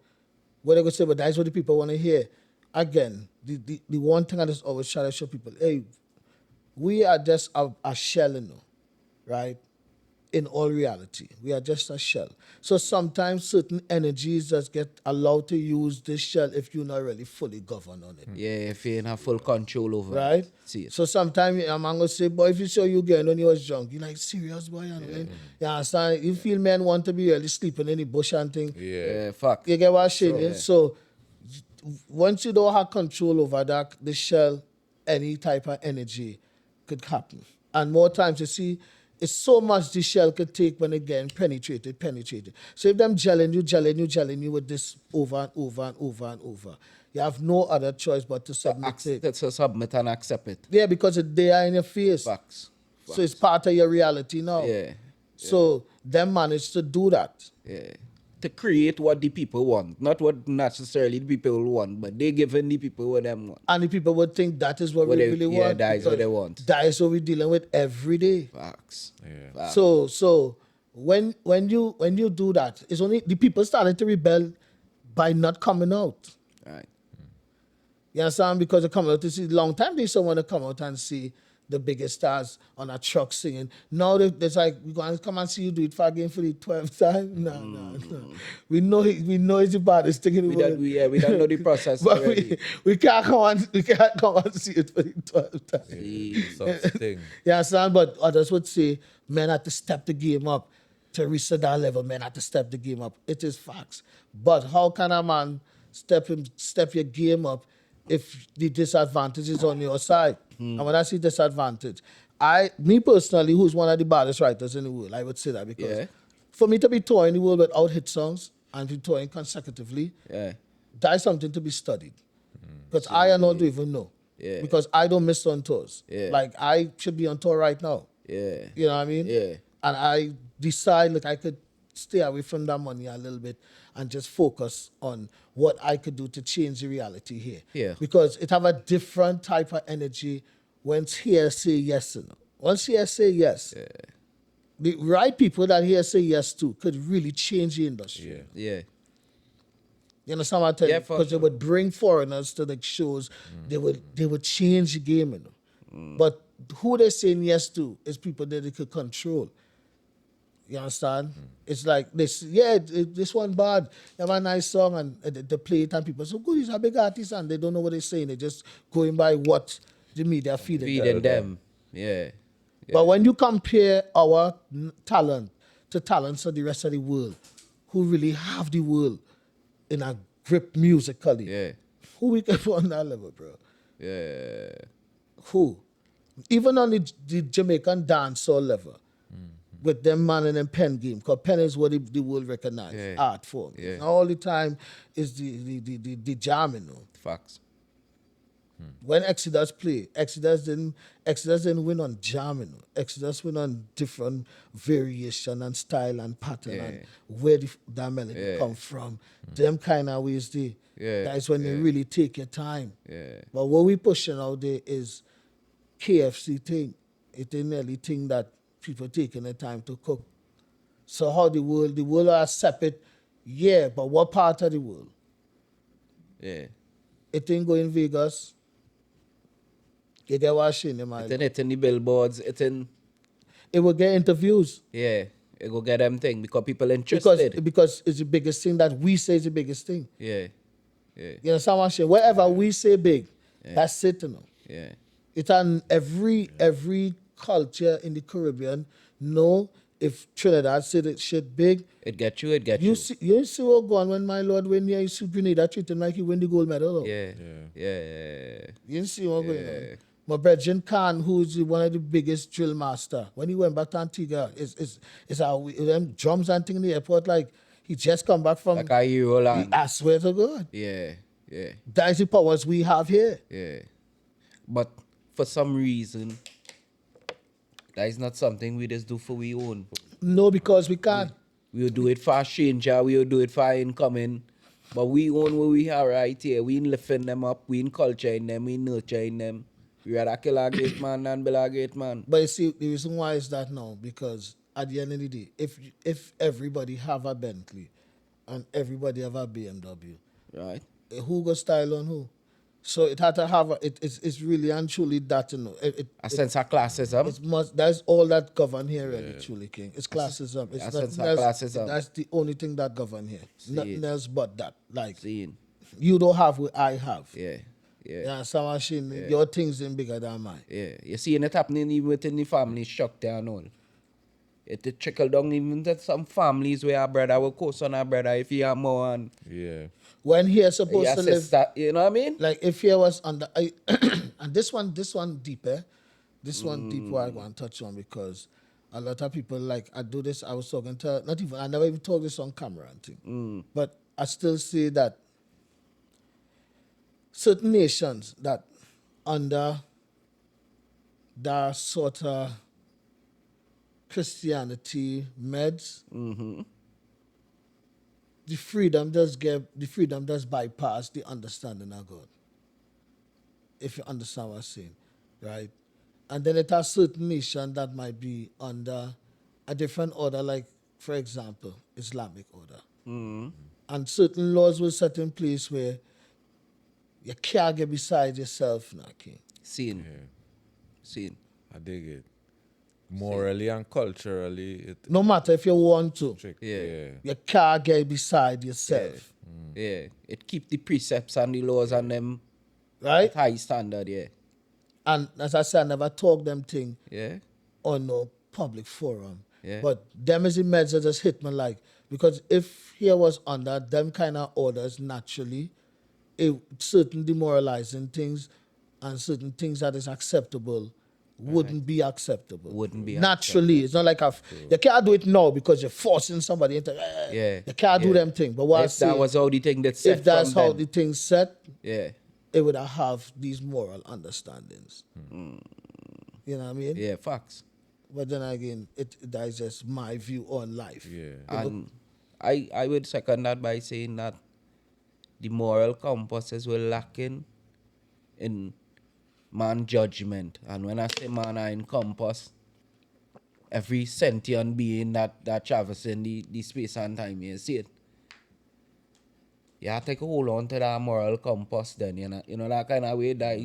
what I could say, but that's what the people want to hear. Again, the one thing I just always try to show people, hey, we are just a shell, right? In all reality, we are just a shell. So sometimes certain energies just get allowed to use this shell if you're not really fully governed on it. Yeah, if you have full control over Right? it. See it. So sometimes a man go say, boy, if you saw you again when you was drunk, you like, serious, boy? You understand? You feel men want to be really sleeping in the bush and thing. Yeah, fuck. You get what I'm saying? So once you don't have control over that, the shell, any type of energy could happen. And more times you see, it's so much the shell could take when it getting penetrated. So if them gelling you with this over and over and over and over, you have no other choice but to submit it. That's a submit and accept it. Yeah, because it's there in your face. Facts. So it's part of your reality now. Yeah. So them managed to do that. Yeah. To create what the people want. Not what necessarily the people want, but they giving the people what them want. And the people would think that is what What we they- really yeah, want. that is what because they want. That is what we're dealing with every day. Facts. Yeah. Facts. So when you do that, it's only the people started to rebel by not coming out. Right. You understand? Because they come out to see long time they someone to come out and see the biggest stars on a truck singing. Now it's like we're going to come and see you do it for again for the 12th time. No. We know it's the baddest thing in the world. We don't know the process. But already. we can't come and see it for the 12th time. Yeah, such thing. You understand? But others would say men have to step the game up to reach to that level. Men have to step the game up. It is facts. But how can a man step your game up if the disadvantage is on your side? And when I see disadvantage, me personally, who's one of the baddest writers in the world, I would say that because Yeah. for me to be touring the world without hit songs and be touring consecutively, Yeah. that's something to be studied. Because I don't even know. Yeah. Because I don't miss on tours. Yeah. Like I should be on tour right now. Yeah. You know what I mean? Yeah. And I decide like I could stay away from that money a little bit and just focus on what I could do to change the reality here. Yeah. Because it have a different type of energy once here say yes. Once here say yes, the right people that here say yes to could really change the industry. Yeah. Yeah. You understand what I'm telling Yeah, you? for Because they sure. would bring foreigners to the shows. They would change the game. But who they're saying yes to is people that they could control. You understand? It's like this. Yeah, this one bad. They have a nice song and they play it and people say, "Good, he's a big artist," and they don't know what they're saying. They're just going by what the media feeding them. Feeding them. Yeah. But when you compare our talent to talents of the rest of the world, who really have the world in a grip musically, Yeah. who we can put on that level, bro? Yeah. Who? Even on the Jamaican dancehall level, with them man and them pen game, because pen is what the world recognize, Yeah. art form. Yeah. Now all the time is the jamming, Facts. When Exodus play, Exodus didn't win on jamming. Exodus win on different variation and style and pattern and where that melody come from. Them kind of ways that's when you really take your time. Yeah. But what we pushing out there is KFC thing. It ain't nearly thing that people taking the time to cook. So how the world are separate, yeah, but what part of the world? Yeah. It ain't going Vegas. You get what I'm saying, man? It's in the billboards, it's in, It will get interviews yeah, it go get them thing because people interested. because it's the biggest thing that we say is the biggest thing. Yeah, yeah, You know, someone say whatever we say big, that's it, yeah. It's on every culture in the Caribbean. No, if Trinidad said it shit big, It get you, it get you you. see what going when my lord when you see Grenada treat him like he win the gold medal. Though. Yeah. You see what going on. My brethren Khan, who's one of the biggest drill master, when he went back to Antigua, it's how them drums and thing in the airport, like he just come back from Like a Euro land. I swear to God. Yeah. That's the powers we have here. Yeah. But for some reason, that is not something we just do for we own. No, because we can't. We'll do it for a stranger, we'll do it for incoming. But we own what we have right here. We in lifting them up, we in culturing them, we in nurturing them. We rather kill a great man than build a great man. But you see, the reason why is that now, because at the end of the day, if everybody have a Bentley and everybody have a BMW, Right? who go style on who? So it had to have it's really and truly that, A sense of classism. That's all that govern here, really, truly, King. It's classism. It's a nothing sense of else. classism. That's the only thing that govern here. Nothing else but that. Like Seeing. you don't have what I have. Yeah. Yeah, some machine, your things ain't bigger than mine. Yeah. You seeing it happening even within the family structure and all. It trickle down even to some families where a brother will course on a brother if he have more and Yeah. When he is supposed your to live, sister, you know what I mean? like if he was under, and this one deeper, this one deep what I want to touch on because a lot of people like I do this. I was talking to I never even told this on camera and thing, but I still see that certain nations that under that sort of Christianity meds, the freedom does bypass the understanding of God. If you understand what I'm saying, right? And then it has certain nation that might be under a different order, like for example, Islamic order. And certain laws were set in place where you can't get beside yourself now, King. Seeing. I dig it. Morally and culturally, it No matter if you want to, trick. Yeah. you can't get beside yourself. Yeah. It keep the precepts and the laws and them Right? high standard, yeah. And as I said, I never talk them thing Yeah. on no public forum. Yeah. But them is the meds that just hit me like, because if he was under them kind of orders naturally, certain demoralizing things and certain things that is acceptable wouldn't be acceptable. Wouldn't be naturally. It's not like you can't do it now because you're forcing somebody into. Yeah. You can't do them things. But what I If say, that was how the thing that set if that's from how then, the thing's set, yeah. it would have these moral understandings. You know what I mean? Yeah, facts. But then again, that is just my view on life. Yeah. And I would second that by saying that the moral compasses were lacking in man judgment. And when I say man, I encompass every sentient being that traversing the space and time. You see it? You have to take a hold on to that moral compass then, you know that kind of way that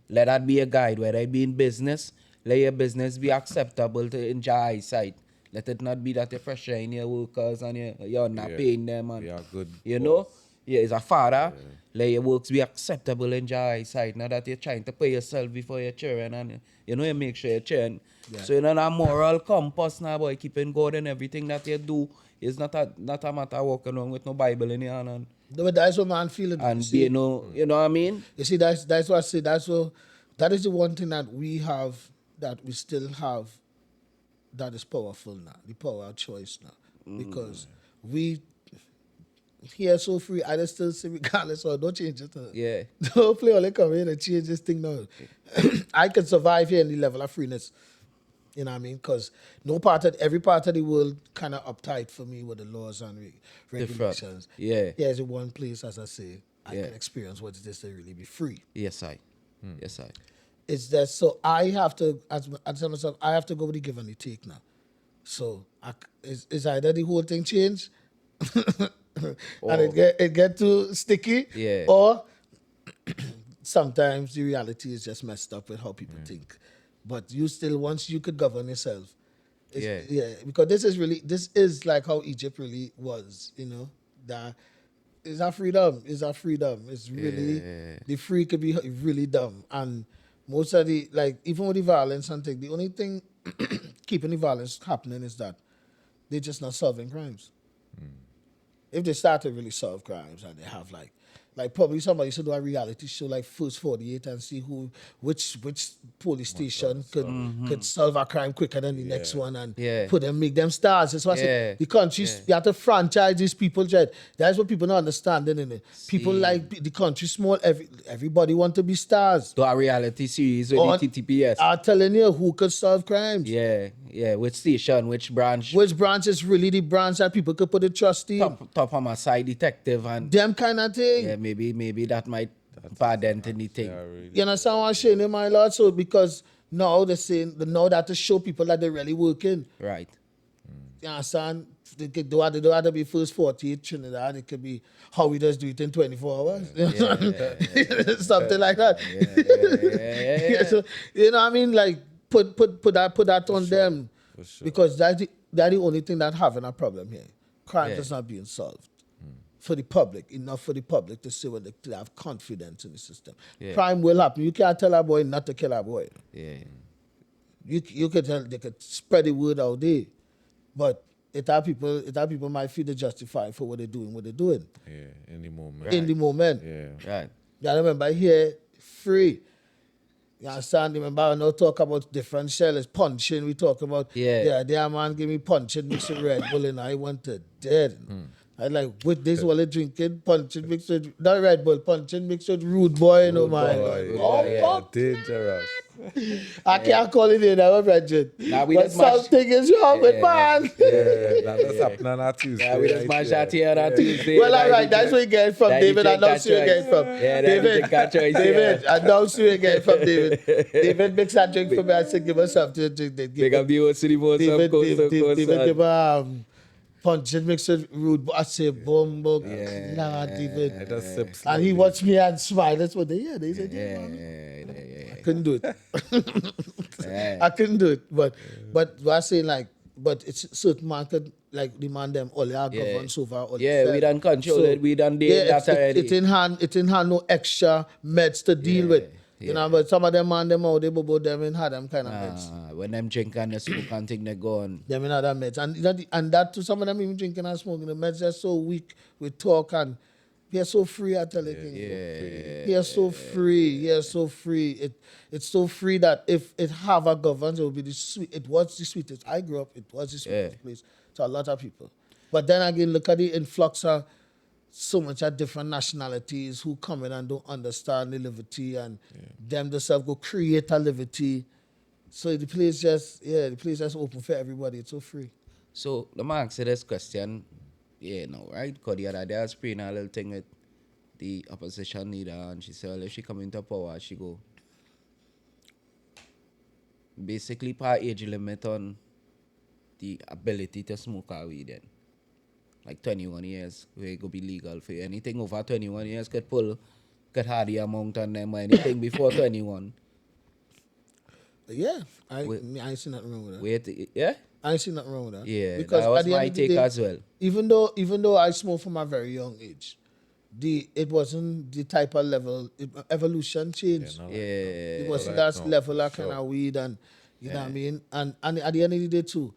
let that be a guide, whether it be in business, let your business be acceptable to in your eyesight. Let it not be that you're pressuring your workers and you're not paying them and Yeah, good you know, Yeah, as a father, like your works be acceptable in your eyesight. Now that you're trying to put yourself before your children and you know you make sure your children. Yeah. So you know that moral compass now, boy, keeping God and everything that you do is not a matter of walking around with no Bible in your hand But that's what man feeling. You and see, be you know what I mean? you see, that's what I say. That is the one thing that we have, that we still have, that is powerful now. The power of choice now, because we here so free. I just still say regardless or don't change it. Yeah. Don't play all come in and change this thing now. I can survive here in the level of freeness. You know what I mean? Because every part of the world kind of uptight for me with the laws and regulations. Yeah. Here's the one place, as I say, I Yeah. can experience what it is to really be free. Yes, I. Yes, I. It's that, so I have to, I tell myself, I have to go with the give and the take now. So it's either the whole thing change and it get too sticky, Yeah. or sometimes the reality is just messed up with how people think. But you still, once you could govern yourself, because this is like how Egypt really was, you know, that is our freedom. It's really, the free could be really dumb. And most of the, like, even with the violence and thing, the only thing keeping the violence happening is that they're just not solving crimes. If they start to really solve crimes and they have like probably somebody should do a reality show like First 48 and see which police station could solve a crime quicker than the next one and make them stars. That's why I say the countries, you have to franchise these people, Jed. That's what people don't understand, isn't it? People like the country small, everybody want to be stars. Do a reality series with the TTPS. I'm telling you, who could solve crimes? Yeah. Which station, which branch? Which branch is really the branch that people could put a trust in? Top of my side detective and them kind of thing. yeah, maybe that might bad anything. You understand what I'm saying, my lord? So because now they're saying, now that to show people that they're really working. Right. You understand? They don't have to be First 48 Trinidad. It could be how we just do it in 24 hours. Something like that. Yeah. So, you know what I mean? Like, put that on them. sure. Because that's the only thing that having a problem here. Crime is not being solved. For the public, enough for the public to say what they have confidence in the system. Yeah. Crime will happen. You can't tell a boy not to kill a boy. Yeah. You could tell, they could spread the word out there, but people might feel they justified for what they're doing. Yeah, in the moment. In the moment. Yeah. Right. You remember here, free. You understand? Remember, I now talk about different shells, punching. We talk about, there man give me punching, mixed with Red Bull, and I wanted dead. I like, with this while drinking, punching mixed with, not Red Bull, punching mixed with Rude Boy, you know, man. Dangerous. I can't call it in, I'm Bridget. Nah, we But just mash- something is wrong with man. That's happening on a Tuesday. Yeah, we just mash out here on Tuesday. Well, all right, that's where you get it from, David. I know where you get it from. David, I know where you get it from, David. David makes that drink for me. I said, give us something to drink. Big up the old city boys. David give punch it makes it rude. But I say, boom, boom. Nah, David. And he watched me and smiled. That's what they said. I couldn't do it. I couldn't do it. But I say like, but it's certain man could like demand them all our government so far. We done control it. We done did that already. It in hand no extra meds to deal with. You know, but some of them man them out, they both them in had them kind of meds. When them drink and they smoke and think they're gone. Them in other meds. And that too, some of them even drinking and smoking. The meds are so weak with talk and we are so free, I tell you. We are so free. We are so free. It's so free that if it have a government, it will be the sweet. It was the sweetest. I grew up, it was the sweetest place to a lot of people. But then again, look at the influx of so much of different nationalities who come in and don't understand the liberty and them themselves go create a liberty. So the place just open for everybody. It's so free. So let me ask you this question. Right? Because the other day I was praying a little thing with the opposition leader and she said, well, if she come into power, she go basically put age limit on the ability to smoke a weed then. Like 21 years, where it could be legal for you. Anything over 21 years could have the amount on them, or anything before 21. Yeah, I ain't seen nothing wrong with that. I ain't seen nothing wrong with that. Yeah, because that was at the my end of the take day, as well. Even though I smoke from a very young age, it wasn't the type of level. Evolution changed. No, It wasn't Right that now, level of sure. kind of weed, and you know what I mean. And at the end of the day too,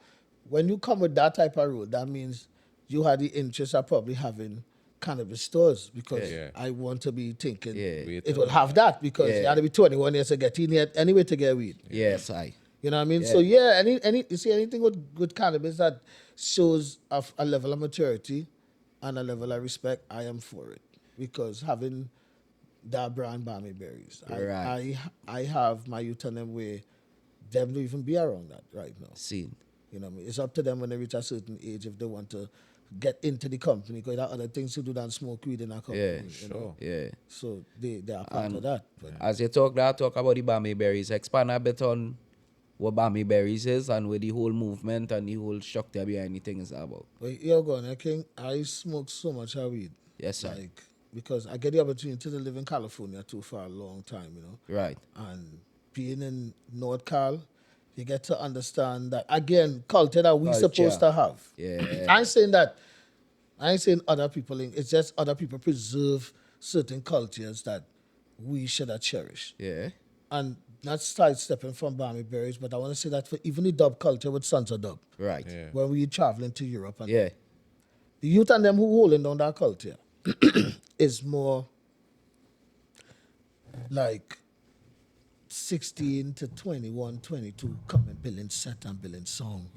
when you come with that type of road, that means you had the interest of probably having cannabis stores, because Yeah. I want to be thinking Yeah. it will have that, because you Yeah. had to be 21 years to get in here anyway to get weed. Yes, I. You know what I mean? So yeah, any you see anything with cannabis that shows a level of maturity and a level of respect, I am for it. Because having that brand Bamiberries, Right. I have my youth on them where them don't even be around that right now. Seen. You know what I mean? It's up to them when they reach a certain age if they want to get into the company, because there are other things to do than smoke weed in a company. Yeah. You know? Yeah. So they are part of that. But As you talk about the Bamiberries, expand a bit on what Bamiberries is and what the whole movement and the whole structure behind the thing is about. But you're going, I think I smoke so much of weed. Yes, sir. Like, because I get the opportunity to live in California too for a long time, you know. Right. And being in North Cal, you get to understand that, again, culture that we supposed to have. Yeah. I ain't saying other people, it's just other people preserve certain cultures that we should have cherished. Yeah. And not sidestepping from Bamiberries, but I want to say that for even the dub culture with Sons of Dub, Right. Yeah. when we traveling to Europe, and Yeah. the youth and them who holding down that culture is more like 16 to 21, 22 coming building set and building song.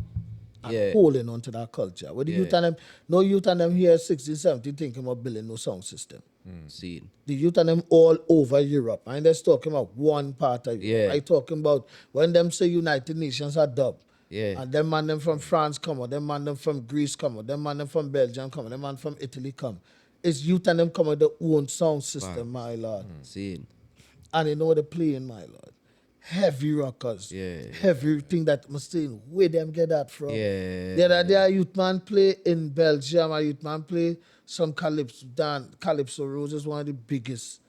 And Yeah. holding on to that culture. With the youth and them, no youth and them here 16, 17 thinking about building no sound system. Seen. The youth and them all over Europe. I ain't just talking about one part of Europe. Yeah. I talking about when them say United Nations are dub. Yeah. And them man them from France come, or them man them from Greece come, or them man them from Belgium come, or them man from Italy come. It's youth and them come with their own sound system, my lord. Seen. And they know what they're playing, my lord. Heavy rockers. Yeah. Heavy thing that must say, where them get that from? Yeah. The other day, a youth man play in Belgium, a youth man play some Calypso Rose is one of the biggest.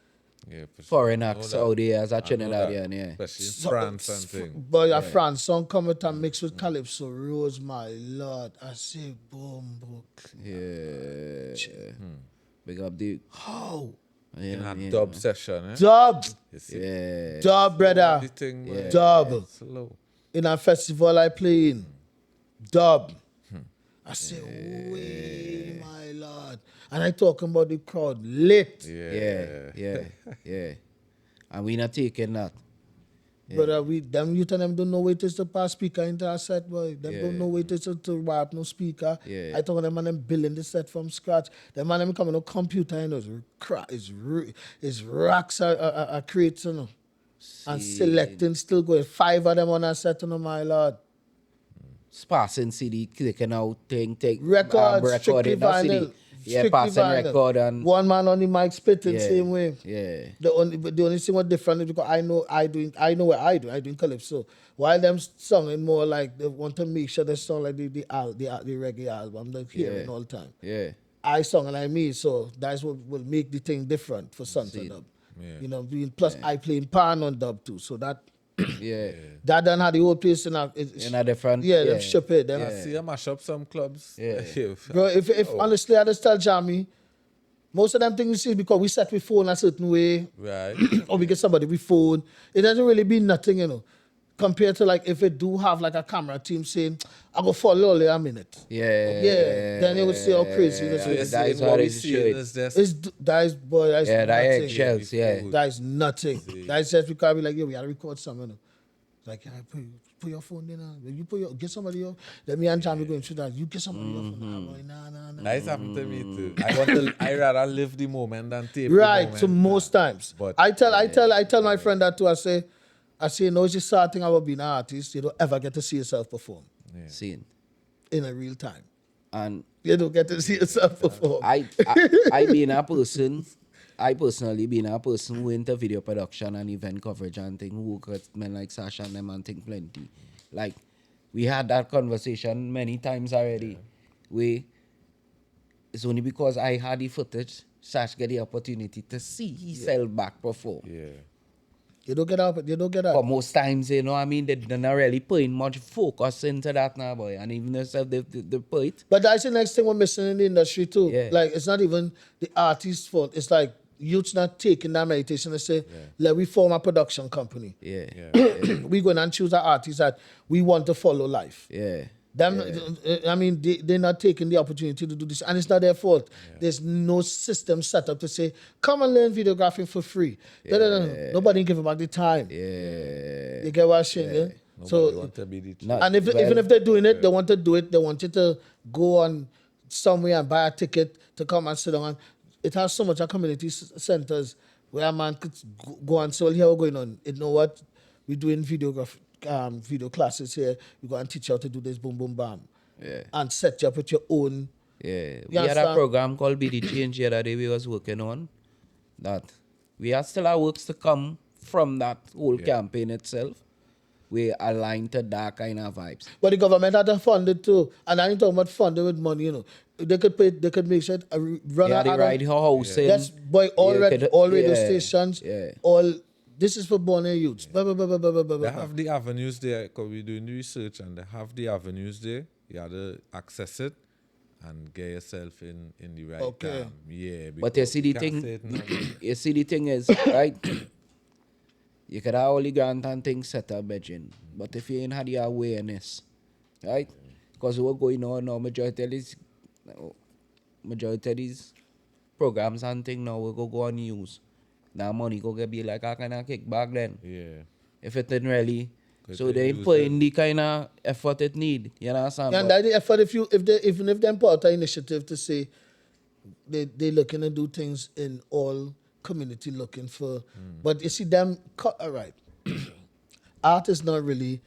Yeah, for sure. Foreign Know acts that. out there as a I know Trinidadian, that, yeah. Especially in France and things. But a France song come with and mix with Calypso Rose, my lord. I say, boom, book. Yeah. Big up the How? In yeah, a dub session, eh? Dub. You see, yeah. Dub, brother. the thing, man, Dub. it's slow. In a festival I play in. Dub. I say, way, my lord. And I talking about the crowd lit. Yeah. And we not taking that. But them youth and them don't know where it is to pass speaker into a set, boy. Them Yeah. don't know where it is to wipe no speaker. Yeah. I talk them and them building the set from scratch. Them man them coming on computer, you know, it's racks are creates, you know. And selecting, still going. 5 of them on a set, you know, my lord. Passing CD, clicking out thing, take Records, strictly recording that vinyl. CD. Yeah, Strictly passing vinyl. record and One man on the mic spitting yeah, same way. Yeah. The only thing what different is because I know what I do. I do calypso. While them singing more like they want to make sure they sound like the reggae album they hearing all the time. Yeah. I song like me, so that's what will make the thing different for Sons of Dub. Yeah. You know, plus I play in pan on dub too, so that Yeah. that done had the whole place in In a different them ship it. Them. I see I mash up some clubs. Yeah. Bro, if honestly I just tell Jamie, most of them things you see because we set with phone a certain way, Right. or we get somebody with phone, it doesn't really be nothing, you know. Compared to like if it do have like a camera team saying, I go follow only a minute. Yeah. Yeah, then you will see how crazy it is. So you that see is what what we it see should. is just That is Yeah, that nothing. eggshells, yeah. That is nothing. That is just because we like, yo, we gotta record something. You know. It's like, yeah, put your phone in. You get somebody else. Then me and Jamie going through that. You get somebody your phone. I'm going, nah. nice happened to me too. I rather live the moment than tape Right. the moment. So most times, But I tell my friend that too. I say, no, it's just sad thing about being an artist. You don't ever get to see yourself perform Seen. in a real time. And You don't get to see yourself perform. I being a person, I personally being a person who into video production and event coverage and thing, who work with men like Sasha and them and think plenty. Like, we had that conversation many times already. It's only because I had the footage, Sash get the opportunity to see himself back perform. yeah. You don't get that. You don't get that. But most times, you know what I mean, they're not really putting much focus into that now, boy. And even if they put it, But that's the next thing we're missing in the industry too. Yeah. Like it's not even the artist's fault. It's like youth's not taking that meditation and say, let we form a production company. yeah, We go and choose an artist that we want to follow life. yeah. Them, I mean, they're not taking the opportunity to do this, and it's not their fault. There's no system set up to say, "Come and learn videography for free." Nobody give them back the time. Yeah. You get what I'm saying? Yeah? Nobody want to be the chief. Not- And even if they're doing it, they want to do it. They want you to go on somewhere and buy a ticket to come and sit down. And it has so much of community centers where a man could go and say, "Well, here we're going on. You know what? We're doing video classes here. We go and teach you how to do this, boom, boom, bam, Yeah. and set you up with your own." Yeah, we You had a understand? program called Be the Change the other day we was working on. That we are still our works to come from that whole campaign itself. We aligned to that kind of vibes. But the government had to fund it too, and I ain't talking about funding with money. You know, they could pay. They could make sure run Yeah, a the right housing. Yes, boy, all Yeah, all radio yeah, stations, yeah. all. This is for born youths. Blah, blah, blah, blah, blah, blah, blah, They blah. have the avenues there because we're doing the research and they have the avenues there. You have to access it and get yourself in the right Okay. time. Yeah. But you because see the can't say thing, it now. you see the thing is, right? You could have all the grant and things set up, Beijing. But if you ain't had the awareness, right? Because what's going on now, majority of these programs and things now we go on news. Now money go get be like a kind of kickback then. Yeah. If it didn't really. Could So they they ain't use putting the kind of effort it need. You know what I'm Yeah, and saying? that the effort even if they put out an initiative to say they looking to do things in all community looking for, but you see them all right. Art is not really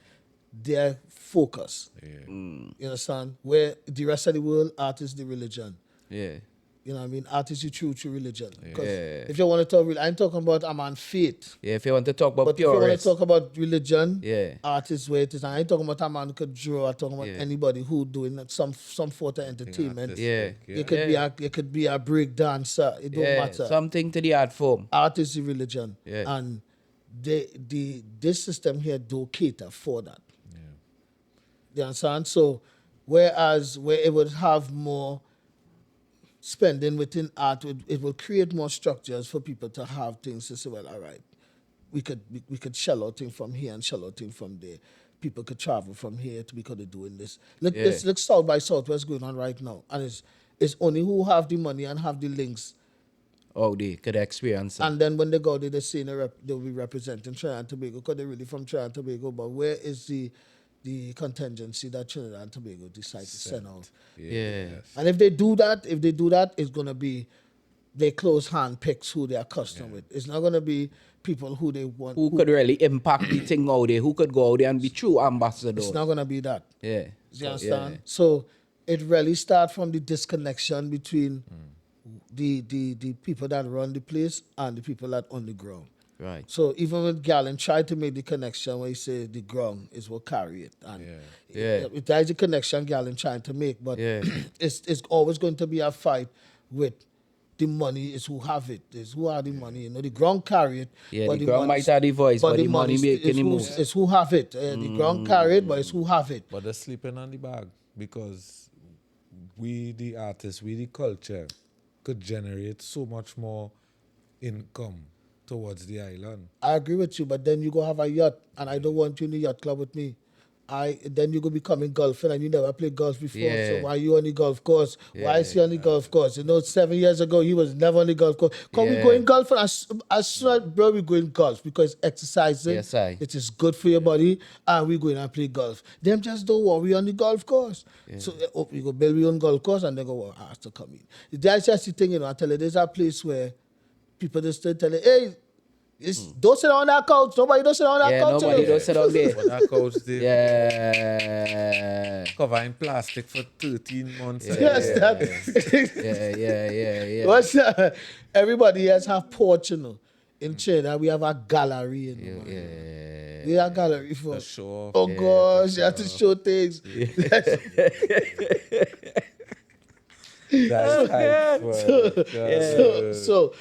their focus. You understand? Where the rest of the world, art is the religion. Yeah. You know what I mean? Art is the true religion. Because Yeah. if you want to talk, I ain't talking about a man faith. Yeah, if you want to talk about But if you want to purists. talk about religion, Yeah. art is where it is. And I ain't talking about a man who could draw. I'm talking about Yeah. anybody who doing some sort of entertainment. artistic, Yeah. You could be you could be a break dancer. It don't Yeah, matter. something to the art form. Art is the religion. Yeah. And this system here do cater for that. You understand? So whereas where it would have more spending within art, it will create more structures for people to have things to say, well, all right, we could shell out things from here and shell out things from there. People could travel from here to because they're doing this. Look, Yeah. look South by Southwest going on right now. And it's only who have the money and have the links. Oh, they could experience it. And then when they go there, they say they'll be representing Trinidad and Tobago because they're really from Trinidad and Tobago. But where is the contingency that Trinidad and Tobago decide to send out? Yeah. And if they do that, it's gonna be they close hand picks who they are custom with. It's not gonna be people who they want. Who could really impact the thing out there? Who could go out there and be true ambassadors? It's not gonna be that. Yeah. You understand? So it really starts from the disconnection between the people that run the place and the people that on the ground. Right. So even with Galen tried to make the connection where he said the ground is what carry it. And Yeah. it is a connection Galen trying to make, but Yeah. it's always going to be a fight with the money is who have it. Is who have the money. You know, the ground carry it. Yeah, but the ground money- might have the voice, but the money making is the who- moves. It's who have it. The ground carry it, but it's who have it. But they're sleeping on the bag because we, the artists, we, the culture, could generate so much more income towards the island. I agree with you, but then you go have a yacht, and I don't want you in the yacht club with me. Then you go becoming golfing, and you never played golf before. Yeah. So why you on the golf course? Why is he on the golf course? You know, 7 years ago he was never on the golf course. Can we Yeah. go in golf? As soon as bro, we go in golf because exercising. Yes, I. It is good for your body, and we go in and play golf. Them just don't worry on the golf course. So we go build your own golf course, and they go well, ask to come in. That's just the thing, you know. I tell you, there's a place where people just still tell you, hey. Don't sit on that couch. Nobody don't sit on that Yeah, couch. nobody you know. don't sit on there. But that couch, they Yeah. cover in plastic for 13 months. Yes, that. Yeah. What's that? Everybody else have porch, you know. In Trinidad, we have a gallery, you know. Yeah. We have a gallery for. To show off. Oh gosh, you have to show things. That's hype. So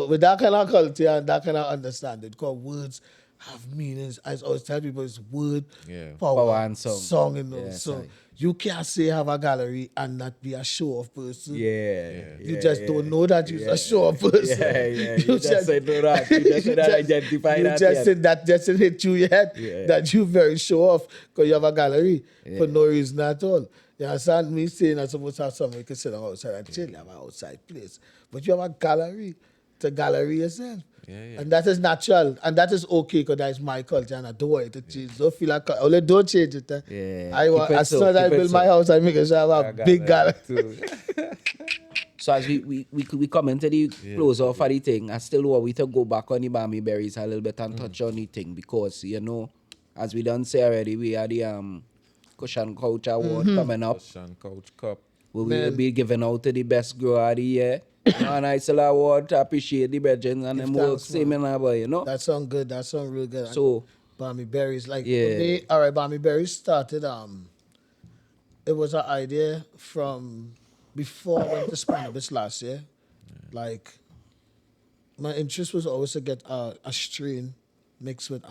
with that kind of culture and that kind of understanding, because words have meanings. I always tell people it's word, Yeah. power, and song. you know. Yeah, so sorry. you can't say have a gallery and not be a show-off person. Yeah. You just don't know that you're a show-off person. Yeah. You just said no that. You just said that identify you that. just yet. said that just hit you yet Yeah. that you very show-off because you have a gallery for no reason at all. You understand me saying I'm supposed to have somewhere you can sit down outside and chill. You have an outside place. But you have a gallery. It's a gallery yourself. Yeah. And that is natural. And that is okay because that is my culture and I don't want it to change. Don't feel like, only don't change it. Yeah. I want, Keep it as soon so, as I keep it build my so. house, I make sure I have a big gallery. Too. So as we come into the close off of the thing, I still want we to go back on the Bamiberries a little bit and touch on the thing because as we done say already, we had the Kush and Couch Award coming up. Ocean Couch Cup. Where we will Man. be giving out to the best grower of the year. And I still award to appreciate the brethren and them work thanks, same man. in our, That sound good. That sound real good. So Bamiberries, like Yeah. for me, all right, Bamiberries started. It was an idea from before I went to Spanish last year. Like my interest was always to get a strain mixed with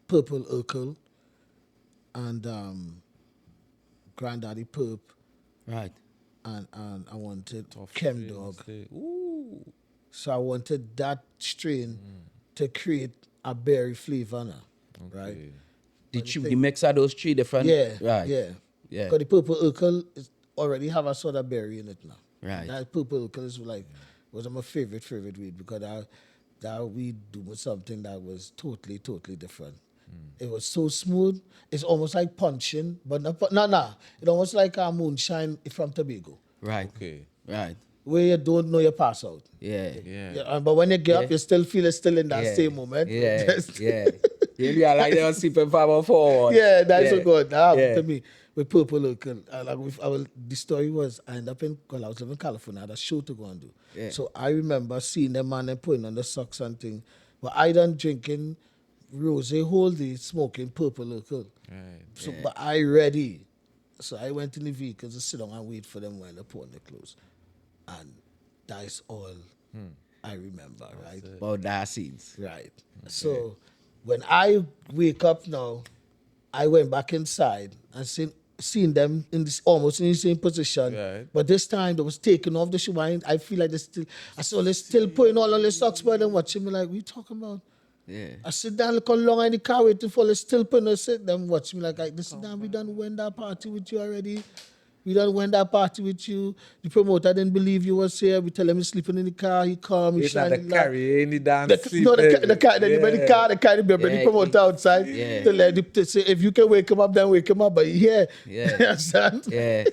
purple Urkel and Granddaddy Perp, right. and I wanted Chem Dog. Ooh. So I wanted that strain to create a berry flavor now, right? Okay. The mix of those three different Yeah, right. yeah. Yeah. Because the purple Urkel is already have a sort of berry in it now. Right. That purple Urkel is like was my favorite weed because that weed was something that was totally different. It was so smooth. It's almost like punching, but no. It almost like a moonshine from Tobago, Right. Okay. Right. where you don't know you pass out. Yeah. Yeah. Yeah, but when you get up, you still feel it still in that Yeah. same moment. Yeah. Just- Yeah. You realize they were sleeping for forward. Yeah, that's so good. That happened Yeah. to me with Purple Local. The story was I ended up I was living in California. I had a show to go and do. Yeah. So I remember seeing them man and putting on the socks and thing. But I done drinking rose holdie, smoking Purple Local. Right. So but I ready. So I went in the vehicle to sit down and wait for them while they put on the clothes. And that's all I remember, right? About that scenes. Right. So when I wake up now, I went back inside and seen them in this almost in the same position. Right. But this time they was taking off the shoe. I feel like I saw they still putting all on the socks, but them watching me like, what you talking about? Yeah. I sit down, look how long in the car waiting for they still putting sit them watch me like this down, we done went that party with you already. We done went that party with you. The promoter didn't believe you was here. We tell him he's sleeping in the car. He come, he It's not shine the carry any dance. the car, the Yeah, promoter outside. yeah. To say, if you can wake him up, then wake him up. But yeah, Yeah. you understand? Yeah.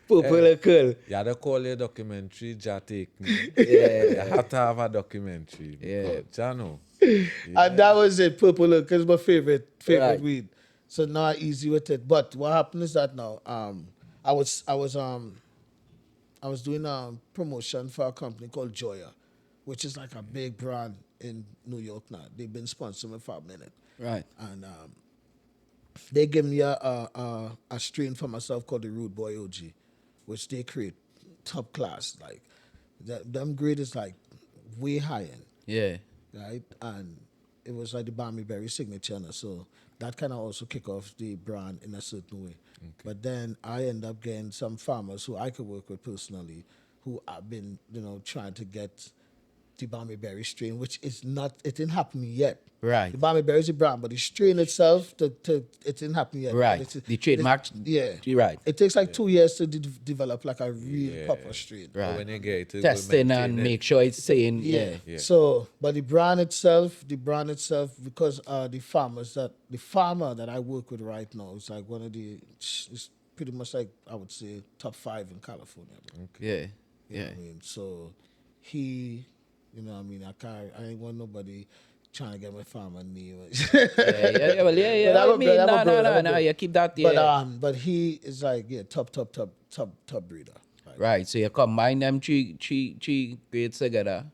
Purple Curl. You had to call your documentary, Ja Take Me. Yeah. You have to have a documentary. Yeah. Jano. And that was it. Purple Look is my favorite Right. weed. So now easy with it. But what happened is that now, I was doing a promotion for a company called Joya, which is like a big brand in New York now. They've been sponsoring me for a minute. Right. And they give me a strain for myself called the Rude Boy OG, which they create top class. Like them grade is like way high end, Yeah. right? And it was like the Bamiberries signature, now, so that kind of also kick off the brand in a certain way. But then I end up getting some farmers who I could work with personally, who have been trying to get the Bamiberry strain, which is not, it didn't happen yet. Right. The Bamiberry is a brand, but the strain itself, it didn't happen yet. Right. But The trademark. yeah. You're right. It takes like 2 years to develop like a real proper strain. Right. When you get it, Testing and make sure it's saying yeah. Yeah. So, but the brand itself, because the farmer that I work with right now is like it's pretty much like, I would say, top 5 in California. Bro. Yeah. You know Yeah. what I mean? So he, I ain't want nobody trying to get my farmer name. Yeah. Well, yeah. But I'm a I mean, bro, I'm a bro, I'm a no. bro. You keep that. Yeah. But he is like top breeder. Right? Right. So you combine them three grades together.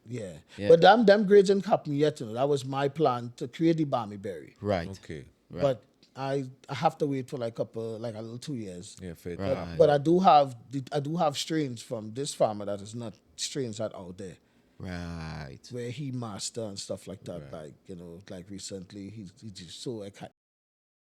Yeah. Yeah. But them grades didn't happen yet. That was my plan to create the Bamiberry. Right. Okay. Right. But I have to wait for like a little 2 years. Yeah, fair. Right. But I do have strains from this farmer that is not strains that out there Right. where he master and stuff like that. Like like recently, he's just so